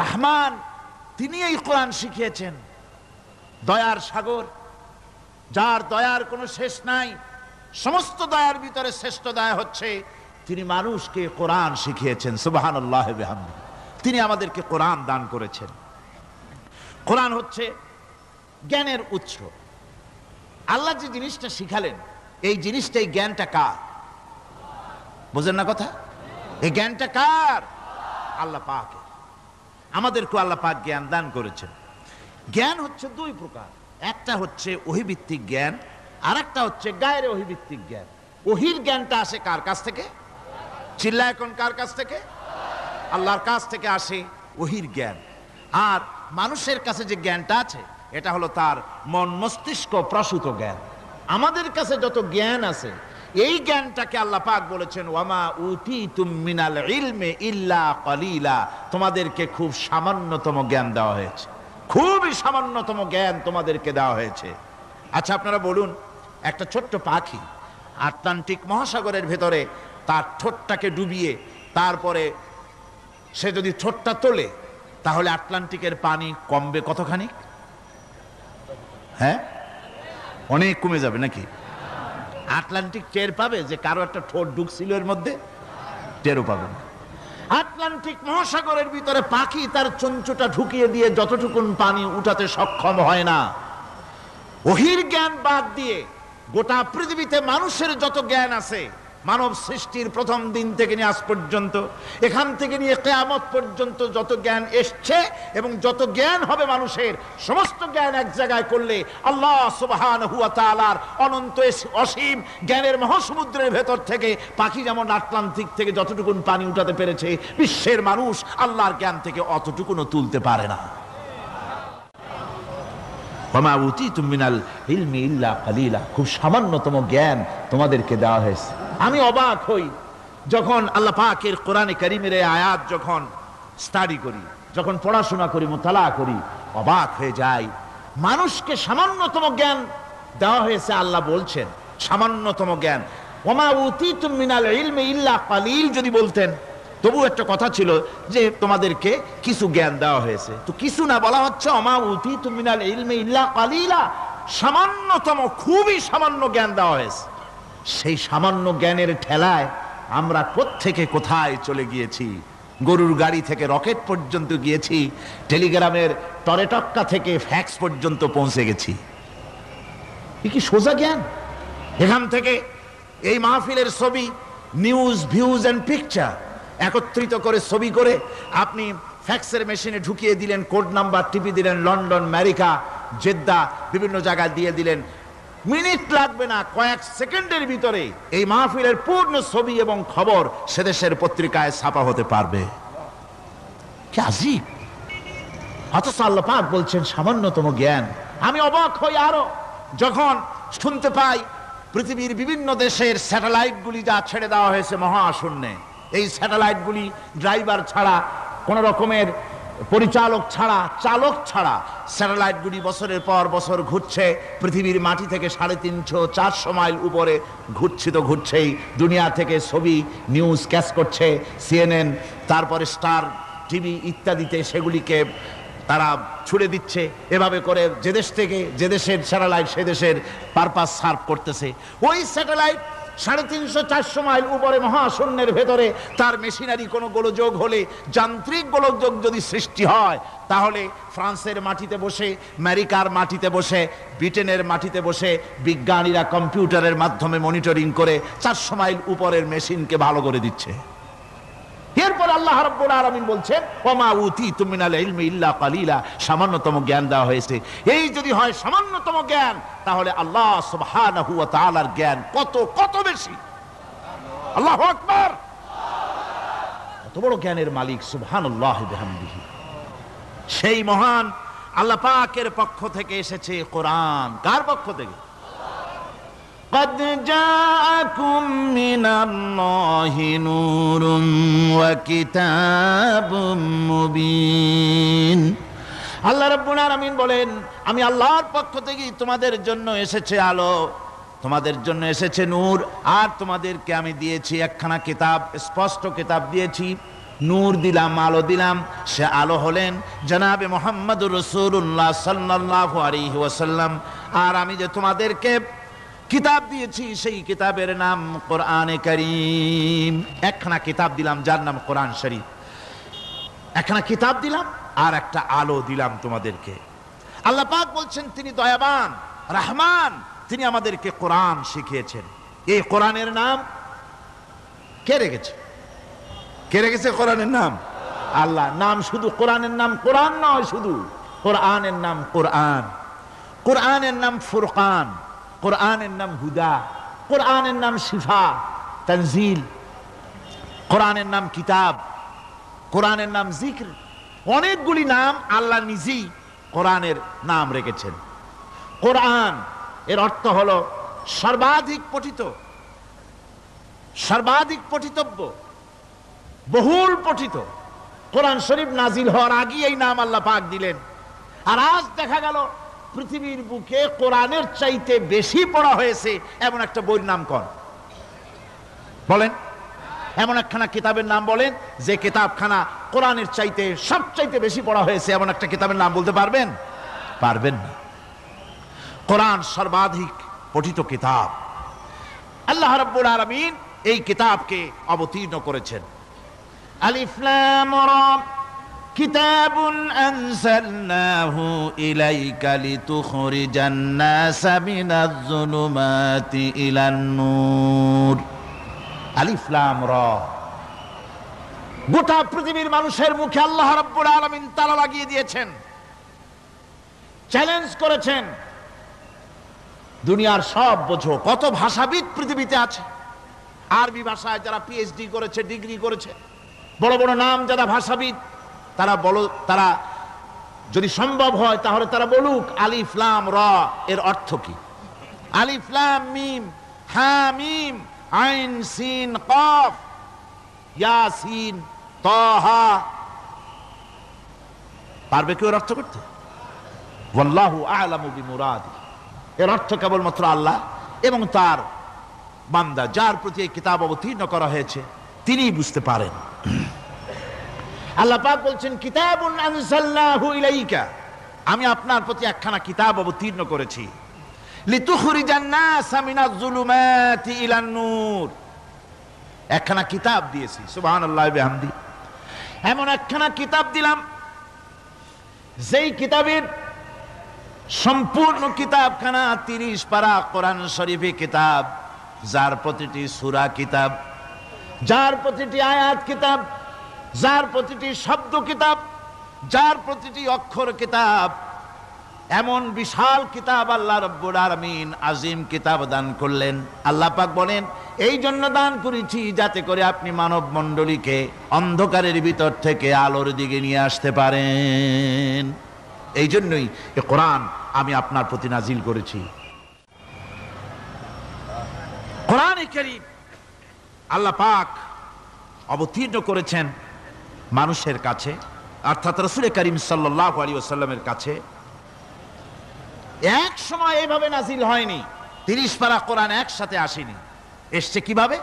রহমান, তিনি এই কোরআন শিখিয়েছেন। দয়ার সাগর, যার দয়ার কোনো শেষ নাই, সমস্ত দয়ার ভিতরে শ্রেষ্ঠ দয়া হচ্ছে তিনি মানুষকে কোরআন শিখিয়েছেন। সুবহানাল্লাহি ওয়া বিহামদিহি। তিনি আমাদেরকে কোরআন দান করেছেন। কোরআন হচ্ছে জ্ঞানের উৎস। আল্লাহ যে জিনিসটা শিখালেন, এই জিনিসটাই, জ্ঞানটা কার? বুঝেন না কথা? এই জ্ঞানটা কার? আল্লাহ পাকের। আমাদেরকে আল্লাহ পাক জ্ঞান দান করেছেন। জ্ঞান হচ্ছে দুই প্রকার, একটা হচ্ছে ওহীভিত্তিক জ্ঞান, আর একটা হচ্ছে গায়রে ওহীভিত্তিক জ্ঞান। ওহীর জ্ঞানটা আসে কার কাছ থেকে? চিল্লায় এখন কার কাছ থেকে? আল্লাহর কাছ থেকে আসে ওহীর জ্ঞান। আর মানুষের কাছে যে জ্ঞানটা আছে, এটা হলো তার মন মস্তিষ্ক প্রসূত জ্ঞান। আমাদের কাছে যত জ্ঞান আছে, এই জ্ঞানটাকে আল্লাহ পাক বলেছেন ওয়ামা উতীতুম মিনাল ইলমি ইল্লা কলিলা। তোমাদেরকে খুব সামান্যতম জ্ঞান দেওয়া হয়েছে, খুবই সামান্যতম জ্ঞান তোমাদেরকে দেওয়া হয়েছে। আচ্ছা, আপনারা বলুন, একটা ছোট্ট পাখি আটলান্টিক মহাসাগরের ভেতরে তার ঠোঁটটাকে ডুবিয়ে তারপরে সে যদি ঠোঁটটা তোলে, তাহলে আটলান্টিকের পানি কমবে কতখানি? হ্যাঁ, অনেক কমে যাবে নাকি? আটলান্টিক টের পাবে যে কারো একটা ঠোঁট ঢুকছিল এর মধ্যে? টেরও পাবে না। আটলান্টিক মহাসাগরের ভিতরে পাখি তার চঞ্চুটা ঢুকিয়ে দিয়ে যতটুকুন পানি উঠাতে সক্ষম হয় না। ওহীর জ্ঞান বাদ দিয়ে গোটা পৃথিবীতে মানুষের যত জ্ঞান আছে, মানব সৃষ্টির প্রথম দিন থেকে নিয়ে আজ পর্যন্ত, এখান থেকে নিয়ে কিয়ামত পর্যন্ত যত জ্ঞান এসছে এবং যত জ্ঞান হবে মানুষের, সমস্ত জ্ঞান এক জায়গায় করলে আল্লাহ সুবহানাহু ওয়া তাআলার অনন্ত অসীম জ্ঞানের মহাসমুদ্রের ভেতর থেকে পাখি যেমন আটলান্টিক থেকে যতটুকুন পানি উঠাতে পেরেছে, বিশ্বের মানুষ আল্লাহর জ্ঞান থেকে অতটুকুনও তুলতে পারে না। ওয়ামা উতীতুম মিনাল ইলমি ইল্লা কলিলা। খুব সামান্যতম জ্ঞান তোমাদেরকে দেওয়া হয়েছে। আমি অবাক হই যখন আল্লাহ পাকের কোরআনে কারীমের এই আয়াত যখন স্টাডি করি, যখন পড়াশোনা করি, মুতালা করি, অবাক হয়ে যাই। মানুষকে সামান্যতম জ্ঞান দেওয়া হয়েছে। আল্লাহ বলছেন সামান্যতম জ্ঞান। ওয়ামা উতীতুম মিনাল ইলমি ইল্লা কলিল যদি বলতেন, তবু একটা কথা ছিল যে তোমাদেরকে কিছু জ্ঞান দেওয়া হয়েছে। তো কিছু না, বলা হচ্ছে ওয়ামা উতীতুম মিনাল ইলমি ইল্লা কলিলা, সামান্যতম, খুবই সামান্য জ্ঞান দেওয়া হয়েছে। সেই সামান্য জ্ঞানের ঠেলায় আমরা কোত্থেকে কোথায় চলে গিয়েছি। গরুর গাড়ি থেকে রকেট পর্যন্ত গিয়েছি, টেলিগ্রামের টরেটক্কা থেকে ফ্যাক্স পর্যন্ত পৌঁছে গেছি। কি সোজা জ্ঞান! এখান থেকে এই মাহফিলের ছবি, নিউজ, ভিউজ এন্ড পিকচার একত্রিত করে ছবি করে আপনি ফ্যাক্সের মেশিনে ঢুকিয়ে দিলেন, কোড নাম্বার টিপি দিলেন, লন্ডন, আমেরিকা, জেদ্দা, বিভিন্ন জায়গায় দিয়ে দিলেন। মিনিট লাগবে না, কয়েক সেকেন্ডের ভিতরে এই মাহফিলের পূর্ণ ছবি এবং খবর সে দেশের পত্রিকায় ছাপা হতে পারবে। কি আজীব! অথচ আল্লাহ পাক বলছেন সামান্যতম জ্ঞান। আমি অবাক হই আরো যখন শুনতে পাই পৃথিবীর বিভিন্ন দেশের স্যাটেলাইটগুলি যা ছেড়ে দেওয়া হয়েছে মহাশূন্যে, এই স্যাটেলাইটগুলি ড্রাইভার ছাড়া, কোন রকমের পরিচালক ছাড়া, চালক ছাড়া স্যাটেলাইটগুলি বছরের পর বছর ঘুরছে, পৃথিবীর মাটি থেকে 350-400 মাইল উপরে ঘুরছে। তো ঘুরছেই, দুনিয়া থেকে ছবি, নিউজ ক্যাচ করছে, সিএনএন, তারপরে স্টার টিভি ইত্যাদিতে সেগুলিকে তারা ছুড়ে দিচ্ছে। এভাবে করে যে দেশ থেকে যে দেশের স্যাটেলাইট সে দেশের পারপাস সার্ভ করতেছে। ওই স্যাটেলাইট 350-400 মাইল উপরে মহাশূন্যের ভেতরে তার মেশিনারি কোনো গোলযোগ হলে, যান্ত্রিক গোলযোগ যদি সৃষ্টি হয়, তাহলে ফ্রান্সের মাটিতে বসে, আমেরিকার মাটিতে বসে, ব্রিটেনের মাটিতে বসে বিজ্ঞানীরা কম্পিউটারের মাধ্যমে মনিটরিং করে 400 মাইল উপরের মেশিনকে ভালো করে দিচ্ছে। এরপর আল্লাহ রাব্বুল আলামিন বলছেন ওয়ামা উতীতুম মিনাল ইলমি ইল্লা কলিলা, সামান্যতম জ্ঞান দেওয়া হয়েছে। এই যদি হয় সামান্যতম জ্ঞান, তাহলে আল্লাহ সুবহানাহু ওয়া তাআলার জ্ঞান কত কত বেশি। আল্লাহু আকবার! কত বড় জ্ঞানের মালিক সুবহানাল্লাহি বিহামদিহি। সেই মহান আল্লাহ পাকের পক্ষ থেকে এসেছে কোরআন। কার পক্ষ থেকে? قد جاءكم من الله نور وكتاب مبين। আল্লাহ রাব্বুল আলামিন বলেন, আমি আল্লাহর পক্ষ থেকে তোমাদের জন্য এসেছে আলো, তোমাদের জন্য এসেছে নূর, আর তোমাদেরকে আমি দিয়েছি একখানা কিতাব, স্পষ্ট কিতাব দিয়েছি। নূর দিলাম, আলো দিলাম। সে আলো হলেন জনাবে মুহাম্মদুর রাসূলুল্লাহ সাল্লাল্লাহু আলাইহি ওয়াসাল্লাম। আর আমি যে তোমাদেরকে কিতাব দিয়েছি সেই কিতাবের নাম কোরআনে কারীম। একখানা কিতাব দিলাম যার নাম কোরআন শরীফ। একখানা কিতাব দিলাম আর একটা আলো দিলাম তোমাদেরকে। আল্লাহ পাক বলছেন তিনি দয়াবান রহমান, তিনি আমাদেরকে কোরআন শিখিয়েছেন। এই কোরআনের নাম কে রেখেছে? কে রেখেছে কোরআনের নাম? আল্লাহ। নাম শুধু কোরআনের নাম কোরআন নয়, শুধু কোরআনের নাম কোরআন। কোরআনের নাম ফুরকান, কোরআনের নাম হুদা, কোরআনের নাম শিফা তানজিল, কোরআনের নাম কিতাব, কোরআনের নাম জিক্র। অনেকগুলি নাম আল্লাহ নিজেই কোরআনের নাম রেখেছেন। কোরআন এর অর্থ হলো সর্বাধিক পঠিত, সর্বাধিক পঠিতব্য, বহুল পঠিত। কোরআন শরীফ নাজিল হওয়ার আগে এই নাম আল্লাহ পাক দিলেন। আর আজ দেখা গেল পৃথিবীর বুকে কোরআনের চাইতে বেশি পড়া হয়েছে এমন একটা বইয়ের নাম কোন? বলেন, এমন একখানা কিতাবের নাম বলেন যে কিতাবখানা কোরআনের চাইতে সবচাইতে বেশি পড়া হয়েছে, এমন একটা কিতাবের নাম বলতে পারবেন? পারবেন না। কোরআন সর্বাধিক পঠিত কিতাব। আল্লাহ রাব্বুল আলামিন এই কিতাবকে অবতীর্ণ করেছেন। আলিফ লাম রা কিতাবুন আনজালনাহু ইলাইকা লিতুখরিজান নাসা মিনাজ যুলুমাতি ইলান নূর। আলিফ লাম রা। গোটা পৃথিবীর মানুষের মুখে আল্লাহ রাব্বুল আলামিন তালা লাগিয়ে দিয়েছেন, চ্যালেঞ্জ করেছেন, দুনিয়ার সব বোঝো। কত ভাষাবিদ পৃথিবীতে আছে। আরবি ভাষায় যারা পিএইচডি করেছে, ডিগ্রি করেছে, বড় বড় নাম যারা ভাষাবিদ, তারা যদি সম্ভব হয় তাহলে তারা বলুক আলিফ লাম রা এর অর্থ কি। আলিফ লাম মিম হা মিম আইন সিন কফ ইয়াসিন তাহা। পারবে কেউ এর অর্থ করতে? ওয়াল্লাহু আ'লামু বিমুরাদি। এর অর্থ কেবলমাত্র আল্লাহ এবং তার বান্দা, যার প্রতি এই কিতাব অবতীর্ণ করা হয়েছে, তিনিই বুঝতে পারেন। আল্লাহ পাক বলছেন কিতাবুন আনজালনাহু ইলাইকা, আমি আপনার প্রতি একখানা কিতাব অবতীর্ণ করেছি। লিতুখরিজান নাসা মিনাজ যুলুমাতি ইলান নূর। একখানা কিতাব দিয়েছি, সুবহানাল্লাহি বিহামদি। এমন একখানা কিতাব দিলাম যেই কিতাবের সম্পূর্ণ কিতাবখানা 30 পারা কোরআন শরীফে কিতাব, যার প্রতিটি সূরা কিতাব, যার প্রতিটি আয়াত কিতাব, যার প্রতিটি শব্দ কিতাব, যার প্রতিটি অক্ষর কিতাব। এমন বিশাল কিতাব আল্লাহ রাব্বুল আলামিন আজিম কিতাব দান করলেন। আল্লাহ পাক বলেন এই জন্য দান করেছি যাতে করে আপনি মানব মণ্ডলীকে অন্ধকারের ভিতর থেকে আলোর দিকে নিয়ে আসতে পারেন। এই জন্যই এ কোরআন আমি আপনার প্রতি নাজিল করেছি। কোরআনে কারীম আল্লাহ পাক অবতীর্ণ করেছেন মানুষের কাছে, অর্থাৎ রাসূল করিম সাল্লাল্লাহু আলাইহি ওয়াসাল্লামের কাছে। এক সময় এইভাবে নাজিল হয়নি, 30 পারা কোরআন একসাথে আসেনি। এসছে কিভাবে?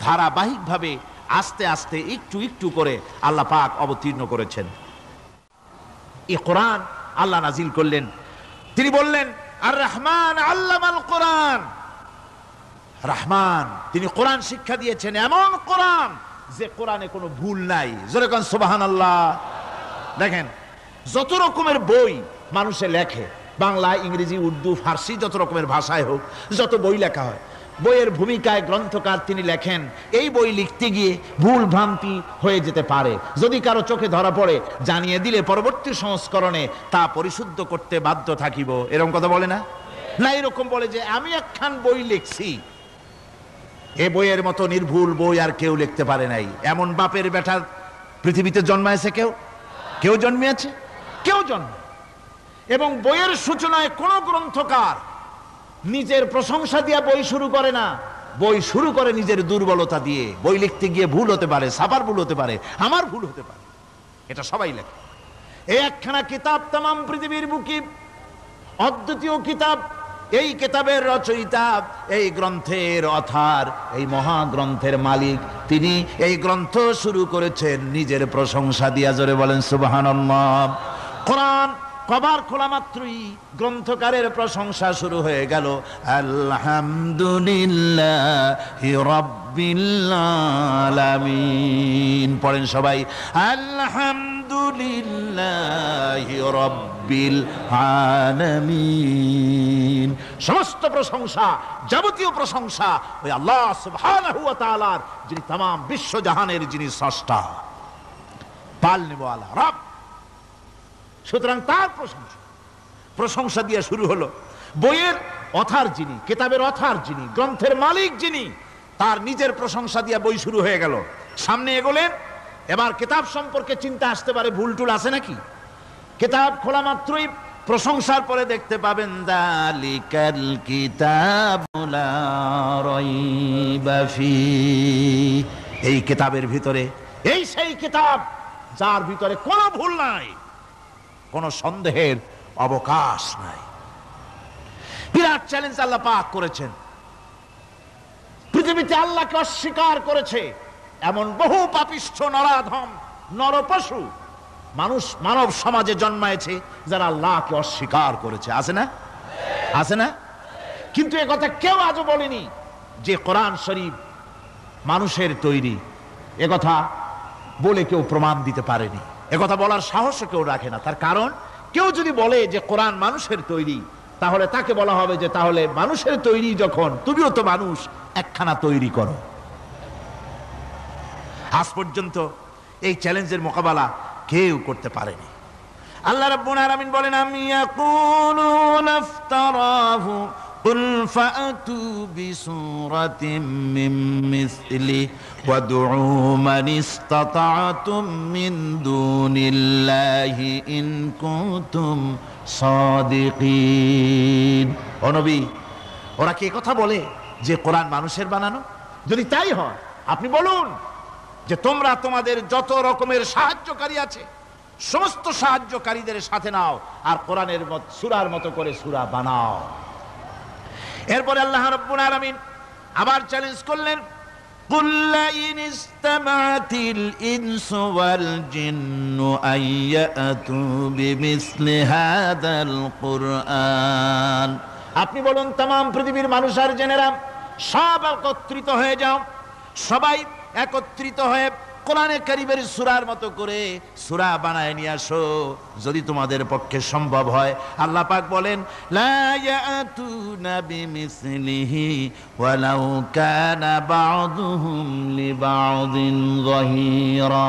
ধারাবাহিকভাবে আস্তে আস্তে একটু একটু করে আল্লাহ পাক অবতীর্ণ করেছেন। এই কোরআন আল্লাহ নাজিল করলেন। তিনি বললেন আর রহমান আল্লামাল কোরআন। রহমান, তিনি কোরআন শিক্ষা দিয়েছেন, এমন কোরআন যে কোরআনে কোনো ভুল নাই। জোরে কোন সুবহানাল্লাহ। দেখেন যত রকমের বই মানুষে লেখে, বাংলা, ইংরেজি, উর্দু, ফার্সি, যত রকমের ভাষায় হোক, যত বই লেখা হয়, বইয়ের ভূমিকায় গ্রন্থকার তিনি লেখেন এই বই লিখতে গিয়ে ভুল ভ্রান্তি হয়ে যেতে পারে। যদি কারো চোখে ধরা পড়ে জানিয়ে দিলে পরবর্তী সংস্করণে তা পরিশুদ্ধ করতে বাধ্য থাকিব। এরকম কথা বলে না? না, এরকম বলে যে আমি একখান বই লিখছি, এ বইয়ের মতো নির্ভুল বই আর কেউ লিখতে পারে নাই। এমন বাপের বেটার পৃথিবীতে জন্মাইছে কেউ? কেউ জন্মিয়েছে? কেউ জন্ম। এবং বইয়ের সূচনায় কোন গ্রন্থকার নিজের প্রশংসা দিয়ে বই শুরু করে না, বই শুরু করে নিজের দুর্বলতা দিয়ে। বই লিখতে গিয়ে ভুল হতে পারে, ছাপার ভুল হতে পারে, আমার ভুল হতে পারে, এটা সবাই লেখে। এই একখানা কিতাব তামাম পৃথিবীর বুকে অদ্বিতীয় কিতাব। এই কিতাবের রচয়িতা, এই গ্রন্থের অথার, এই মহাগ্রন্থের মালিক, তিনি এই গ্রন্থ শুরু করেছেন নিজের প্রশংসা দিয়া। জোরে বলেন সুবহানাল্লাহ। কোরআন কভার খোলা মাত্রই গ্রন্থকারের প্রশংসা শুরু হয়ে গেল। আলহামদুলিল্লাহি রাব্বিল আলামিন। পড়েন সবাই, আলহামদুলিল্লাহি রাব্বিল আলামিন। সমস্ত প্রশংসা, যাবতীয় প্রশংসা ওই আল্লাহ সুবহানাহু ওয়া তাআলার, যিনি तमाम বিশ্বজাহানের যিনি স্রষ্টা, পালনেওয়ালা রব। সুতরাং তার প্রশংসা দিয়ে শুরু হলো। বইয়ের অথার যিনি, কিতাবের অথার যিনি, গ্রন্থের মালিক যিনি, তার নিজের প্রশংসা দিয়ে বই শুরু হয়ে গেল। সামনে এগোলেন, এবার কিতাব সম্পর্কে চিন্তা আসতে পারে, ভুল টুল আছে নাকি? কিতাব খোলা মাত্রই প্রশংসার পরে দেখতে পাবেন যালিকাল কিতাবু লা রাইবা ফীহি। এই কিতাবের ভিতরে, এই সেই কিতাব যার ভিতরে কোনো ভুল নাই, কোনো সন্দেহের অবকাশ নাই। বিরাট চ্যালেঞ্জ আল্লাহ পাক করেছেন। পৃথিবীতে আল্লাহকে অস্বীকার করেছে এমন বহু পাপিষ্ঠ নরাধম নরপশু মানুষ মানব সমাজে জন্মায়েছে যারা আল্লাহকে অস্বীকার করেছে। আছে না? আছে না? কিন্তু এ কথা কেউ আজও বলেনি যে কোরআন শরীফ মানুষের তৈরি। এ কথা বলে কেউ প্রমাণ দিতে পারেনি। এ কথা বলার সাহস কেউ রাখে না। তার কারণ, কেউ যদি বলে যে কোরআন মানুষের তৈরি, তাহলে তাকে বলা হবে যে তাহলে মানুষের তৈরি যখন, তুমিও তো মানুষ, একখানা তৈরি করো। আজ পর্যন্ত এই চ্যালেঞ্জের মোকাবেলা কেউ করতে পারেনি। আল্লাহ রাব্বুল আলামিন বলেন, আম ইয়াকুলুনা ইফতারাহু কুল ফাআতু বিসূরাতিন মিন মিসলি ওয়াদউ মান ইসতাতা'তুম মিন দুনিল্লাহি ইন কুনতুম সাদিকিন। ও নবী, ওরা কি কথা বলে যে কোরআন মানুষের বানানো? যদি তাই হয়, আপনি বলুন যে তোমরা তোমাদের যত রকমের সাহায্যকারী আছে সমস্ত সাহায্যকারীদের সাথে নাও আর কোরআনের সূরার মতো করে সূরা বানাও। এরপরে আল্লাহ রাব্বুল আলামিন আবার চ্যালেঞ্জ করলেন, কুল লা ইন ইসতামা'তিল ইনসু ওয়াল জিন্নু আইয়াতু বিমিসলি হাদাল কুরআন। আপনি বলুন, तमाम পৃথিবীর মানুষ আর জেনেরা সব একত্রিত হয়ে যাও, সবাই একত্রিত হয়ে কোরআনে কারীমের সূরার মতো করে সূরা বানায় নিয়ে আসো যদি তোমাদের পক্ষে সম্ভব হয়। আল্লাহ পাক বলেন, লা ইয়াতুনা বিমিসলিহি ওয়ালাউ কানা বা'দুহুম লিবা'দিন যাহিরা।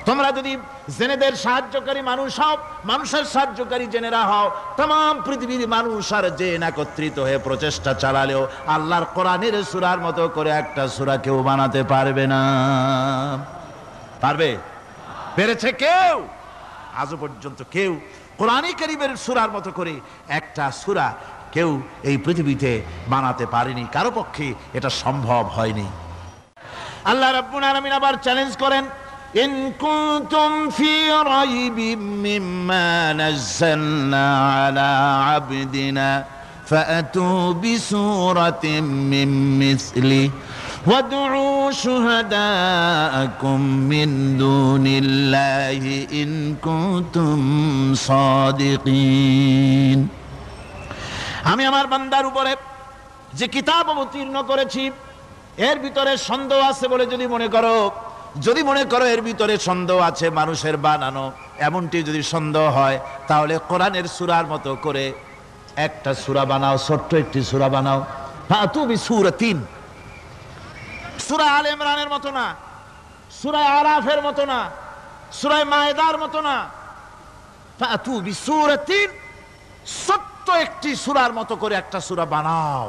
তোমরা যদি জেনেদের সাহায্যকারী মানুষ হও, মানুষের সাহায্যকারী জেনেরা হও, तमाम পৃথিবীর মানুষ আর জেন একত্রিত হয়ে প্রচেষ্টা চালালেও আল্লাহর কোরআনের সূরার মতো করে একটা সূরা কেউ বানাতে পারবে না। পারবে? পেরেছে কেউ? আজও পর্যন্ত কেউ কোরআনে কারীমের সূরার মতো করে একটা সূরা কেউ এই পৃথিবীতে বানাতে পারেনি, কারো পক্ষে এটা সম্ভব হয়নি। আল্লাহ রাব্বুল আলামিন আবার চ্যালেঞ্জ করেন, ইন কুনতুম ফি রাইবিম মিম্মা নাযালনা আলা আবদিনা ফাআতু বিসূরাতিন মিন মিসলি ওয়াদউ শুহাদাআকুম মিন দুনিল্লাহি ইন কুনতুম সাদিকিন। আমি আমার বান্দার উপরে যে কিতাব অবতীর্ণ করেছি এর ভিতরে সন্দেহ আছে বলে যদি মনে করো এর ভিতরে সন্দেহ আছে মানুষের বানানো, এমনটি যদি সন্দেহ হয়, তাহলে কোরআনের সূরার মতো করে একটা সূরা বানাও, ছোট্ট একটি সূরা বানাও। ফাতু বিসূরাতিন, সূরা আলে ইমরানের মতো না, সূরা আরাফের মতো না, সূরা মায়েদার মতো না। ফাতু বিসূরাতিন, ছোট্ট একটি সূরার মতো করে একটা সূরা বানাও।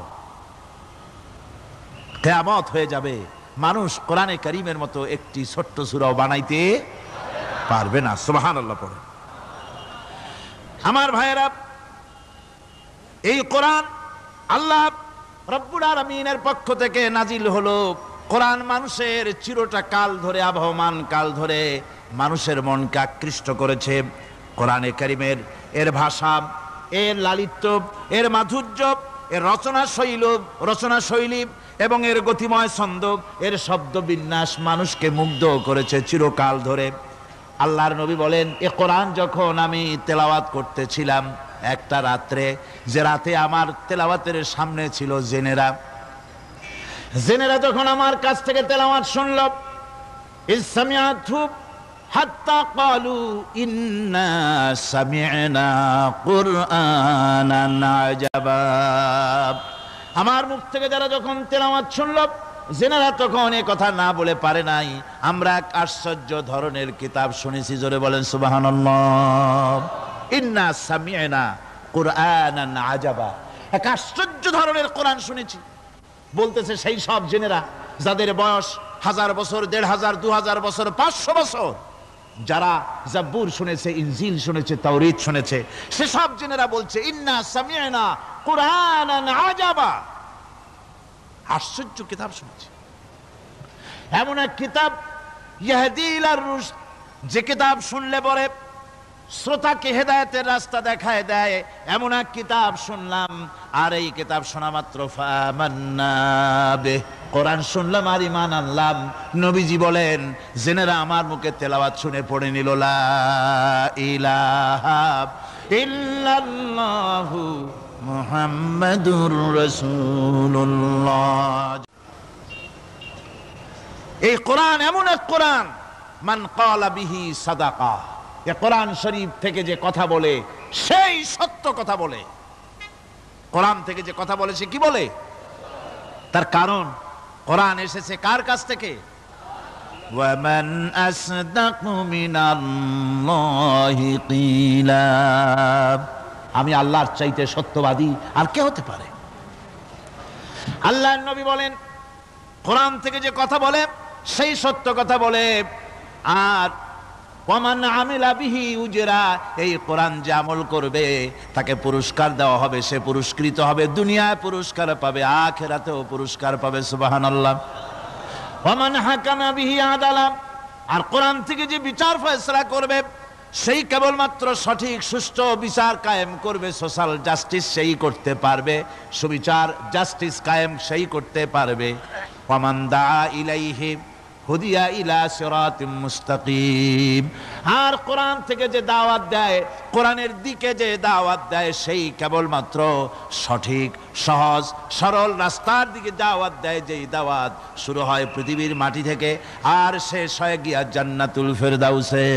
কিয়ামত হয়ে যাবে, মানুষ কোরআনে কারীমের মতো একটি ছোট্ট সূরাও বানাইতে পারবে না। সুবহানাল্লাহ পড়ে। আমার ভাইয়েরা, এই কোরআন আল্লাহ রাব্বুল আলামিনের পক্ষ থেকে নাজিল হলো। কোরআন মানুষের চিরটা কাল ধরে, আবহমান কাল ধরে মানুষের মনকে আকৃষ্ট করেছে। কোরআনে কারীমের এর ভাষা এর লালিত্য, এর মাধুর্য, এর রচনা শৈলী এবং এর গতিময় ছন্দ, এর শব্দ বিন্যাস মানুষকে মুগ্ধ করেছে চিরকাল ধরে। আল্লাহর নবী বলেন, এ কোরআন যখন আমি তেলাওয়াত করতেছিলাম একটা রাত্রে, যে রাতে আমার তেলাওয়াতের সামনে ছিল জেনেরা যখন আমার কাছ থেকে তেলাওয়াত শুনল, ইসসামিআতু হাত্তা ক্বালু ইন্না সামি'না কুরআনান আজাবা। আমার মুখ থেকে যারা যখন তেলাওয়াত শুনল, জেনারা তখন এ কথা না বলে পারে নাই, আমরা এক আশ্চর্য ধরনের কিতাব শুনেছি। জোরে বলেন সুবহানাল্লাহ। ইন্না সামি'না কুরআনান আজাবা, এক আশ্চর্য ধরনের কোরআন শুনেছি। বলতেছে সেই সব জেনেরা যাদের বয়স 1000 বছর, 1500, 2000 বছর, 500 বছর, যারা জাব্বুর শুনেছে, ইনজিল শুনেছে, তাওরীত শুনেছে, সে সব জেনেরা বলছে ইন্না সামি'না কুরআনান আজাবা, আশ্চর্য কিতাব শুনেছি। এমন এক কিতাব ইয়াহদি ইলার রুশদ, যে কিতাব শুনলে পরে শ্রোতাকে হেদায়েতের রাস্তা দেখায় দেয়, এমন এক কিতাব শুনলাম। আর এই কিতাব শোনা মাত্র ফামান্না বিহি, কোরআন শুনলাম আর ঈমান আনলাম। নবীজি বলেন, জেনেরা আমার মুখে তেলাওয়াত শুনে পড়ে নিল লা ইলাহা ইল্লাল্লাহু মুহাম্মাদুর রাসূলুল্লাহ। এই কোরআন এমন এক কোরআন, মান ক্বালা বিহি সাদাকা, এ কোরআন শরীফ থেকে যে কথা বলে সেই সত্য কথা বলে। কোরআন থেকে যে কথা বলে সে কি বলে? তার কারণ কোরআন এসেছে কার কাছ থেকে? ওয়ামান আসদাকু মিনাল্লাহি কিলা, আমি আল্লাহর চাইতে সত্যবাদী আর কে হতে পারে? আল্লাহর নবী বলেন, কোরআন থেকে যে কথা বলে সেই সত্য কথা বলে। আর ওয়ামান আমিলা বিহি উজরা, এই কোরআন যে আমল করবে তাকে পুরস্কার দেওয়া হবে, সে পুরস্কৃত হবে, দুনিয়ায় পুরস্কার পাবে, আখিরাতেও পুরস্কার পাবে। সুবহানাল্লাহ। ওয়ামান হাকামা বিহি আদালা, আর কোরআন থেকে যে বিচার ফয়সালা করবে সেই কেবলমাত্র সঠিক সুষ্ঠু বিচার কায়েম করবে, সোশ্যাল জাস্টিস সেই করতে পারবে, সুবিচার জাস্টিস কায়েম সেই করতে পারবে। ওয়ামান দাআ ইলাইহি হুদিয়া ইলা সিরাতিম মুস্তাকিম, আর কোরআন থেকে যে দাওয়াত দেয়, কোরআনের দিকে যে দাওয়াত দেয়, সেই কেবলমাত্র সঠিক সহজ সরল রাস্তার দিকে দাওয়াত দেয়, যেই দাওয়াত শুরু হয় পৃথিবীর মাটি থেকে আর শেষ হয় গিয়া জান্নাতুল ফেরদাউসে।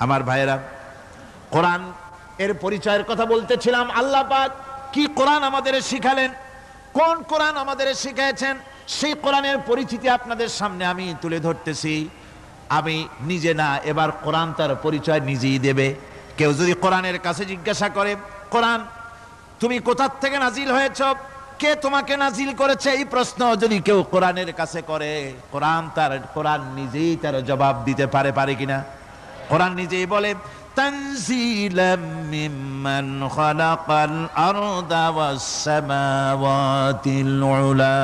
আমার ভাইয়েরা, কোরআন এর পরিচয়ের কথা বলতেছিলাম। আল্লাহ পাক কি কোরআন আমাদের শিখালেন, কোন কোরআন আমাদের শিখিয়েছেন, সেই কোরআনের পরিচিতি আপনাদের সামনে আমি তুলে ধরতেছি। আমি নিজে না, এবার কোরআন তার পরিচয় নিজেই দেবে। কেউ যদি কোরআনের কাছে জিজ্ঞাসা করে, কোরআন তুমি কোথা থেকে নাজিল হয়েছ, কে তোমাকে নাজিল করেছে, এই প্রশ্ন যদি কেউ কোরআনের কাছে করে, কোরআন নিজেই তার জবাব দিতে পারে কিনা? কোরআন নিজেই বলে, তানজিলাম মিম্মান খালাকাল আরদা ওয়াস সামাওয়াতিল উলা,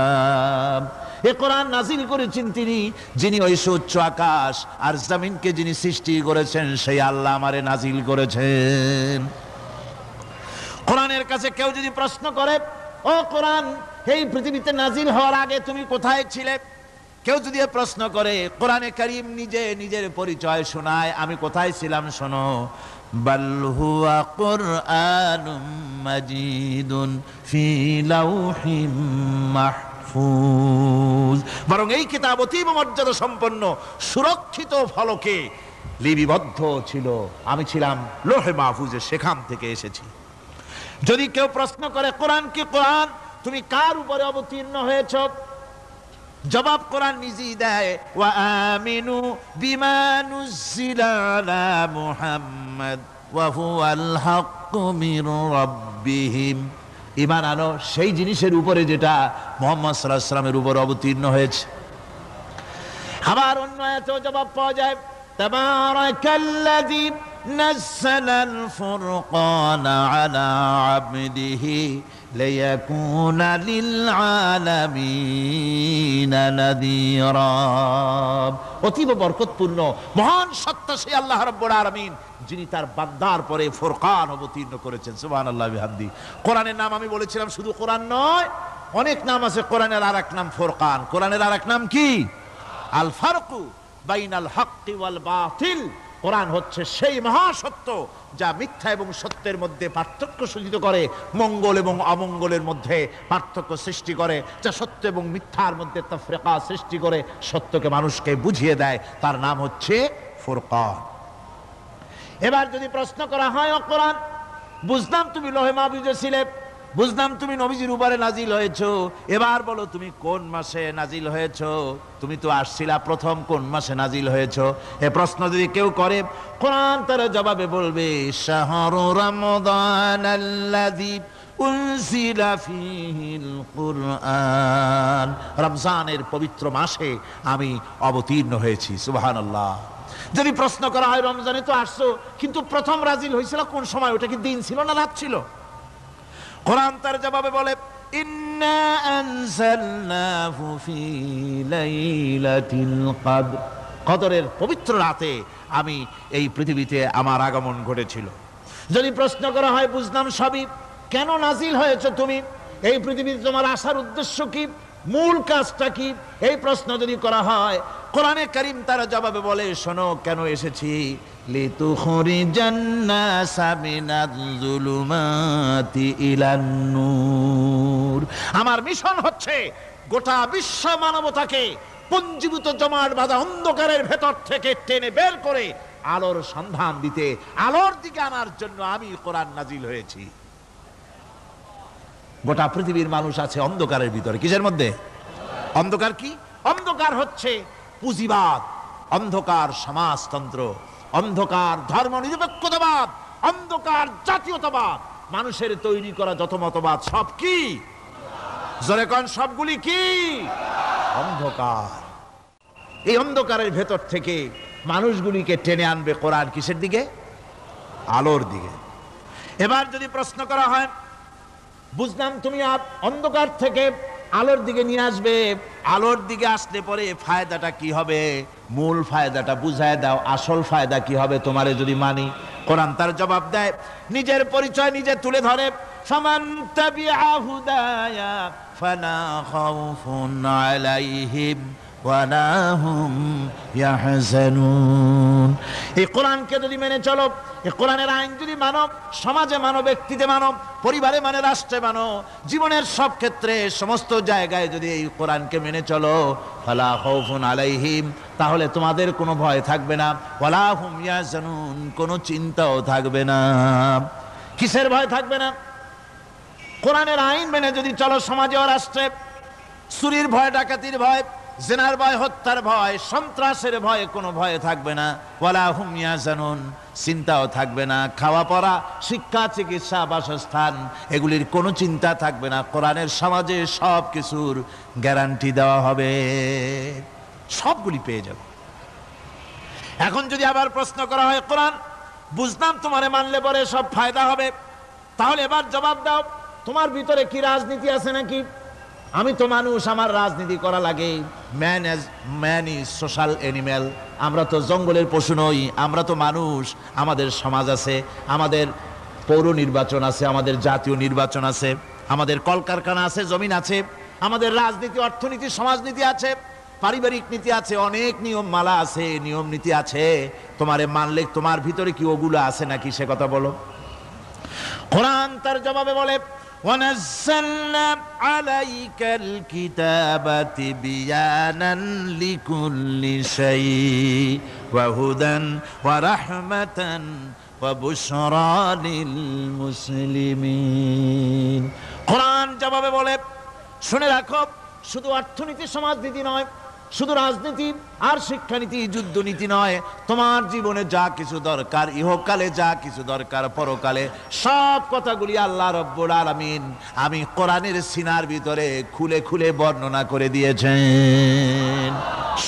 এই কোরআন নাজিল করেছেন তিনি, যিনি ওই উচ্চ আকাশ আর জমিনকে যিনি সৃষ্টি করেছেন, সেই আল্লাহ আমারে নাজিল করেছেন। কোরআনের কাছে কেউ যদি প্রশ্ন করে, ও কোরআন, এই পৃথিবীতে নাজিল হওয়ার আগে তুমি কোথায় ছিলে? কেউ যদি প্রশ্ন করে, কোরআনে কারীম নিজে নিজের পরিচয় শোনায়, আমি কোথায় ছিলাম শোনো। বাল হুয়া কুরআনুম মাজিদুন ফি লাউহিম মাহফুজ, বরং এই কিতাব অতীব মর্যাদা সম্পন্ন সুরক্ষিত ফলকে লিপিবদ্ধ ছিল, আমি ছিলাম লৌহে মাহফুজে, সেখান থেকে এসেছি। যদি কেউ প্রশ্ন করে, কোরআন কি কোরআন, তুমি কার উপরে অবতীর্ণ হয়েছ? জবাব কোরআন নিজেই দেয়, ওয়া আমিনু বিমা নুজিলা আলা মুহাম্মাদ ওয়া হুয়াল হাক্কু মির রাব্বিহিম, ঈমান আনো সেই জিনিসের উপরে যেটা মুহাম্মদ সাল্লাল্লাহু আলাইহি ওয়াসাল্লামের উপর অবতীর্ণ হয়েছে। আবার অন্য আয়াতেও জবাব পাওয়া যায়, তাবারাকাল্লাযী নাযালাল ফুরকানা আলা আবদিহি লিয়াকুনা লিল আলামিনা নাযীরা। অতীব বরকতপূর্ণ মহান সত্তা সেই আল্লাহ রাব্বুল আলামিন, যিনি তার বান্দার পরে ফুরকান অবতীর্ণ করেছেন। সুবহানাল্লাহ বিহামদি। কোরআনের নাম আমি বলেছিলাম শুধু কোরআন নয়, অনেক নাম আছে। কোরআনের আরেক নাম ফুরকান। কোরআনের আরেক নাম কি? আল ফারকু বাইনাল হাক্কি ওয়াল বাতিল। কোরআন হচ্ছে সেই মহাসত্য যা মিথ্যা এবং সত্যের মধ্যে পার্থক্য সূচিত করে, মঙ্গল এবং অমঙ্গলের মধ্যে পার্থক্য সৃষ্টি করে, যা সত্য এবং মিথ্যার মধ্যে তাফরিকা সৃষ্টি করে, সত্যকে মানুষকে বুঝিয়ে দেয়। তার নাম হচ্ছে ফুরকান। এবার যদি প্রশ্ন করা হয়, ও কোরআন, বুঝলাম তুমি লোহে মাহফুজে ছিলে, বুঝলাম তুমি নবীজির উপরে নাজিল হয়েছো, এবার বলো তুমি কোন মাসে নাজিল হয়েছো? তুমি তো আসছিলা প্রথম, কোন মাসে নাজিল হয়েছো? এ প্রশ্ন যদি কেউ করে, কোরআন তার জবাবে বলবে শাহরু রমাদানাল্লাযী উনজিলা ফীহিল কুরআন। রমজানের পবিত্র মাসে আমি অবতীর্ণ হয়েছি। সুবহানাল্লাহ। যদি প্রশ্ন করা হয় রমজানে তো আসছো, কিন্তু প্রথম নাজিল হয়েছিল কোন সময়? ওটা কি দিন ছিল না রাত ছিল? কোরআন তার জবাবে বলে ইন্না আনজালনাহু ফি লাইলাতিল কদর। কদরের পবিত্র রাতে আমি এই পৃথিবীতে আমার আগমন ঘটেছিল। যদি প্রশ্ন করা হয়, বুঝলাম সবই, কেন নাজিল হয়েছে তুমি? এই পৃথিবীতে তোমার আসার উদ্দেশ্য কি? মূল কাজটা কি? এই প্রশ্ন যদি করা হয়, কোরআনে কারীম তার জবাবে বলে, শোনো কেন এসেছি। লিতুখরিজান নাসা মিনাজ যুলুমাতি ইলান নূর। আমার মিশন হচ্ছে গোটা বিশ্ব মানবতাকে পঞ্জীভূত জমাট বাঁধা অন্ধকারের ভেতর থেকে টেনে বের করে আলোর সন্ধান দিতে, আলোর দিকে আনার জন্য আমি কোরআন নাজিল হয়েছি। গোটা পৃথিবীর মানুষ আছে অন্ধকারের ভিতরে। কিসের মধ্যে? অন্ধকার কি? অন্ধকার হচ্ছে পুঁজিবাদ, অন্ধকার সমাজতন্ত্র, অন্ধকার ধর্ম নিরপেক্ষতাবাদ, অন্ধকার জাতীয়তাবাদ। মানুষের তৈরি করা যত মতবাদ সব কি? জোরে কোন, সবগুলি কি? অন্ধকার। এই অন্ধকারের ভেতর থেকে মানুষগুলিকে টেনে আনবে কোরআন কিসের দিকে? আলোর দিকে। এবার যদি প্রশ্ন করা হয়, বুঝলাম তুমি অন্ধকার থেকে আলোর দিকে নিয়ে আসবে, আলোর দিকে আসলে পরে ফায়দাটা কি হবে? মূল ফায়দাটা বুঝায় দাও, আসল ফায়দা কি হবে তোমারে যদি মানি? কোরআন তার জবাব দেয়, নিজের পরিচয় নিজে তুলে ধরে, ফামান তাবিআ হুদায়া ফালা খাউফুন আলাইহিম ওয়ালা হুম ইয়াহজানুন। এই কোরআনকে যদি মেনে চলো, এই কোরআনের আইন যদি মানো, সমাজে মানো, ব্যক্তিতে মানো, পরিবারে মানে, রাষ্ট্রে মানো, জীবনের সব ক্ষেত্রে সমস্ত জায়গায় যদি এই কোরআনকে মেনে চলো, ফালা খাউফুন আলাইহিম, তাহলে তোমাদের কোনো ভয় থাকবে না, ওয়ালা হুম ইয়াহজানুন, কোনো চিন্তাও থাকবে না। কিসের ভয় থাকবে না? কোরআনের আইন মেনে যদি চলো সমাজে ও রাষ্ট্রে, চুরির ভয়, ডাকাতির ভয়, জিনার ভয়, হত্যার ভয়, সন্ত্রাসের ভয় কোনো ভয় থাকবে না। ওয়ালা হুম ইয়াহজানুন, চিন্তাও থাকবে না। খাওয়া পড়া, শিক্ষা, চিকিৎসা, বাসস্থান, এগুলির কোনো চিন্তা থাকবে না। কোরআনের সমাজে সব কিছুর গ্যারান্টি দেওয়া হবে, সবগুলি পেয়ে যাবে। এখন যদি আবার প্রশ্ন করা হয়, কোরআন বুঝলাম তোমারে মানলে পরে সব ফায়দা হবে, তাহলে এবার জবাব দাও, তোমার ভিতরে কি রাজনীতি আছে নাকি? আমি তো মানুষ, আমার রাজনীতি করা লাগে। Man is social animal. আমরা তো জঙ্গলের পশু নই, আমরা তো মানুষ। আমাদের সমাজ আছে, আমাদের পৌর নির্বাচন আছে, আমাদের জাতীয় নির্বাচন আছে, আমাদের কলকারখানা আছে, জমিন আছে, আমাদের রাজনীতি, অর্থনীতি, সমাজনীতি আছে, পারিবারিক নীতি আছে, অনেক নিয়ম মালা আছে, নিয়ম নীতি আছে। তোমারে মানলে তোমার ভিতরে কি ওগুলো আছে নাকি সে কথা বলো। কোরআন তার জবাবে বলে, وَنَزَّلْنَا عَلَيْكَ الْكِتَابَ تِبْيَانًا لِكُلِّ شَيْءٍ وَهُدًى وَرَحْمَةً وَبُشْرَى لِلْمُسْلِمِينَ। কোরআন জবাবে বলে, শুনে রাখো, শুধু অর্থনীতি সমাজনীতি নয়, শুধু রাজনীতি আর শিক্ষানীতি, যুদ্ধনীতি নয়, তোমার জীবনে যা কিছু দরকার, ইহকালে যা কিছু দরকার, পরকালে, সব কথাগুলি আল্লাহ রব্বুল আলামিন আমি কোরআনের সিনার ভিতরে খুলে খুলে বর্ণনা করে দিয়েছেন।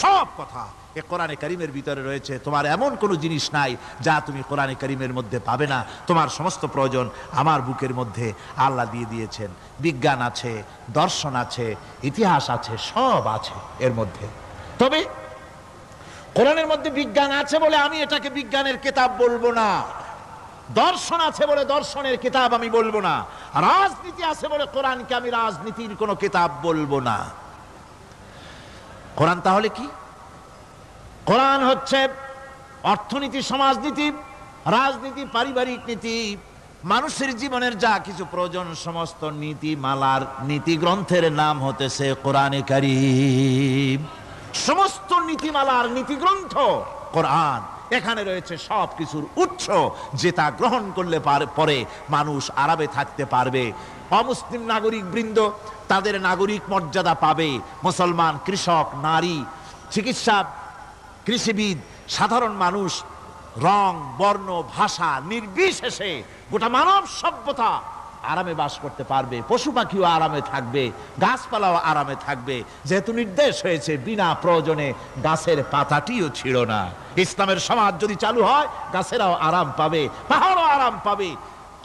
সব কথা এ কোরআনে কারীমের ভিতরে রয়েছে। তোমার এমন কোনো জিনিস নাই যা তুমি কোরআনে কারীমের মধ্যে পাবে না। তোমার সমস্ত প্রয়োজন আমার বুকের মধ্যে আল্লাহ দিয়ে দিয়েছেন। বিজ্ঞান আছে, দর্শন আছে, ইতিহাস আছে, সব আছে এর মধ্যে। তবে কোরআনের মধ্যে বিজ্ঞান আছে বলে আমি এটাকে বিজ্ঞানের কিতাব বলবো না, দর্শন আছে বলে দর্শনের কিতাব আমি বলবো না, রাজনীতি আছে বলে কোরআনকে আমি রাজনীতির কোনো কিতাব বলবো না। কোরআন তাহলে কি? কোরআন হচ্ছে অর্থনীতি, সমাজনীতি, রাজনীতি, পারিবারিক নীতি, মানুষের জীবনের যা কিছু প্রয়োজন সমস্ত নীতিমালার নীতি গ্রন্থের নাম হতেছে কোরআনে কারীম। সমস্ত নীতিমালার নীতি গ্রন্থ কোরআন। এখানে রয়েছে সব কিছুর উৎস, যেটা গ্রহণ করলে পরে মানুষ আরামে থাকতে পারবে। অমুসলিম নাগরিক বৃন্দ তাদের নাগরিক মর্যাদা পাবে। মুসলমান, কৃষক, নারী, চিকিৎসা, কৃষিবিদ, সাধারণ মানুষ, রং, বর্ণ, ভাষা নির্বিশেষে গোটা মানব সভ্যতা আরামে বাস করতে পারবে। পশু পাখিও আরামে থাকবে, গাছপালাও আরামে থাকবে, যেহেতু নির্দেশ হয়েছে বিনা প্রয়োজনে গাছের পাতাটিও ছিল না। ইসলামের সমাজ যদি চালু হয় গাছেরাও আরাম পাবে, পাহাড়ও আরাম পাবে।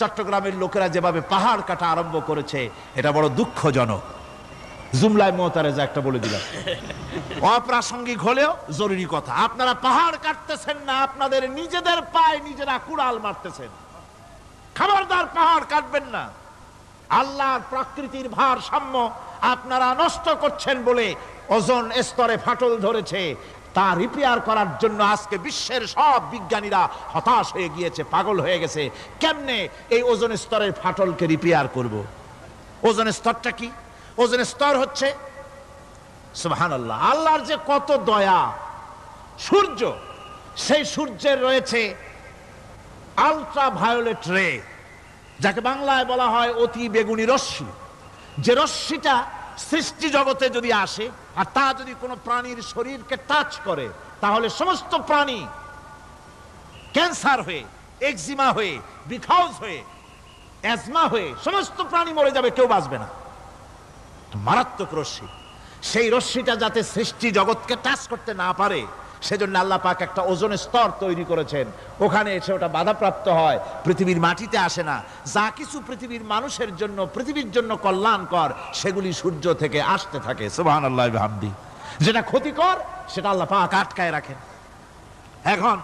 চট্টগ্রামের লোকেরা যেভাবে পাহাড় কাটা আরম্ভ করেছে এটা বড় দুঃখজনক। জুমলায় মোতারেজা একটা বলে দিলাম, অপ্রাসঙ্গিক হলেও জরুরি কথা। আপনারা পাহাড় কাটতেছেন না, আপনাদের নিজেদের পায়ে নিজেরা কুড়াল মারতেছেন। খবরদার পাহাড় কাটবেন না। আল্লাহর প্রকৃতির ভারসাম্য আপনারা নষ্ট করছেন বলে ওজোন স্তরে ফাটল ধরেছে। তা রিপেয়ার করার জন্য আজকে বিশ্বের সব বিজ্ঞানীরা হতাশ হয়ে গিয়েছে, পাগল হয়ে গেছে। কেমনে এই ওজোন স্তরের ফাটলকে রিপেয়ার করব? ওজোন স্তরটা কি? ওজোন স্তর হচ্ছে সুবহানাল্লাহ, আল্লাহর যে কত দয়া। সূর্য, সেই সূর্যের রয়েছে আলট্রা ভায়োলেট রে, যাকে বাংলায় বলা হয় অতি বেগুনি রশ্মি। যে রশ্মিটা সৃষ্টি জগতে যদি আসে আর তা যদি কোনো প্রাণীর শরীরকে টাচ করে, তাহলে সমস্ত প্রাণী ক্যান্সার হয়ে, এক্সিমা হয়ে, বিখাউজ হয়ে, অ্যাজমা হয়ে সমস্ত প্রাণী মরে যাবে, কেউ বাঁচবে না। মারাত্মক রশ্মি। সেই রশ্মিটা যাতে সৃষ্টি জগৎকে টাচ করতে না পারে সেজন্য আল্লাহ পাক একটা ওজোন স্তর তৈরি করেছেন। ওখানে এসে ওটা বাধাপ্রাপ্ত হয়, পৃথিবীর মাটিতে আসে না। যা কিছু পৃথিবীর মানুষের জন্য, পৃথিবীর জন্য কল্যাণকর, সেগুলি সূর্য থেকে আসতে থাকে। সুবহানাল্লাহ ওয়া বিহামদিহি। যেটা ক্ষতিকর সেটা আল্লাহ পাক আটকায় রাখেন। এখন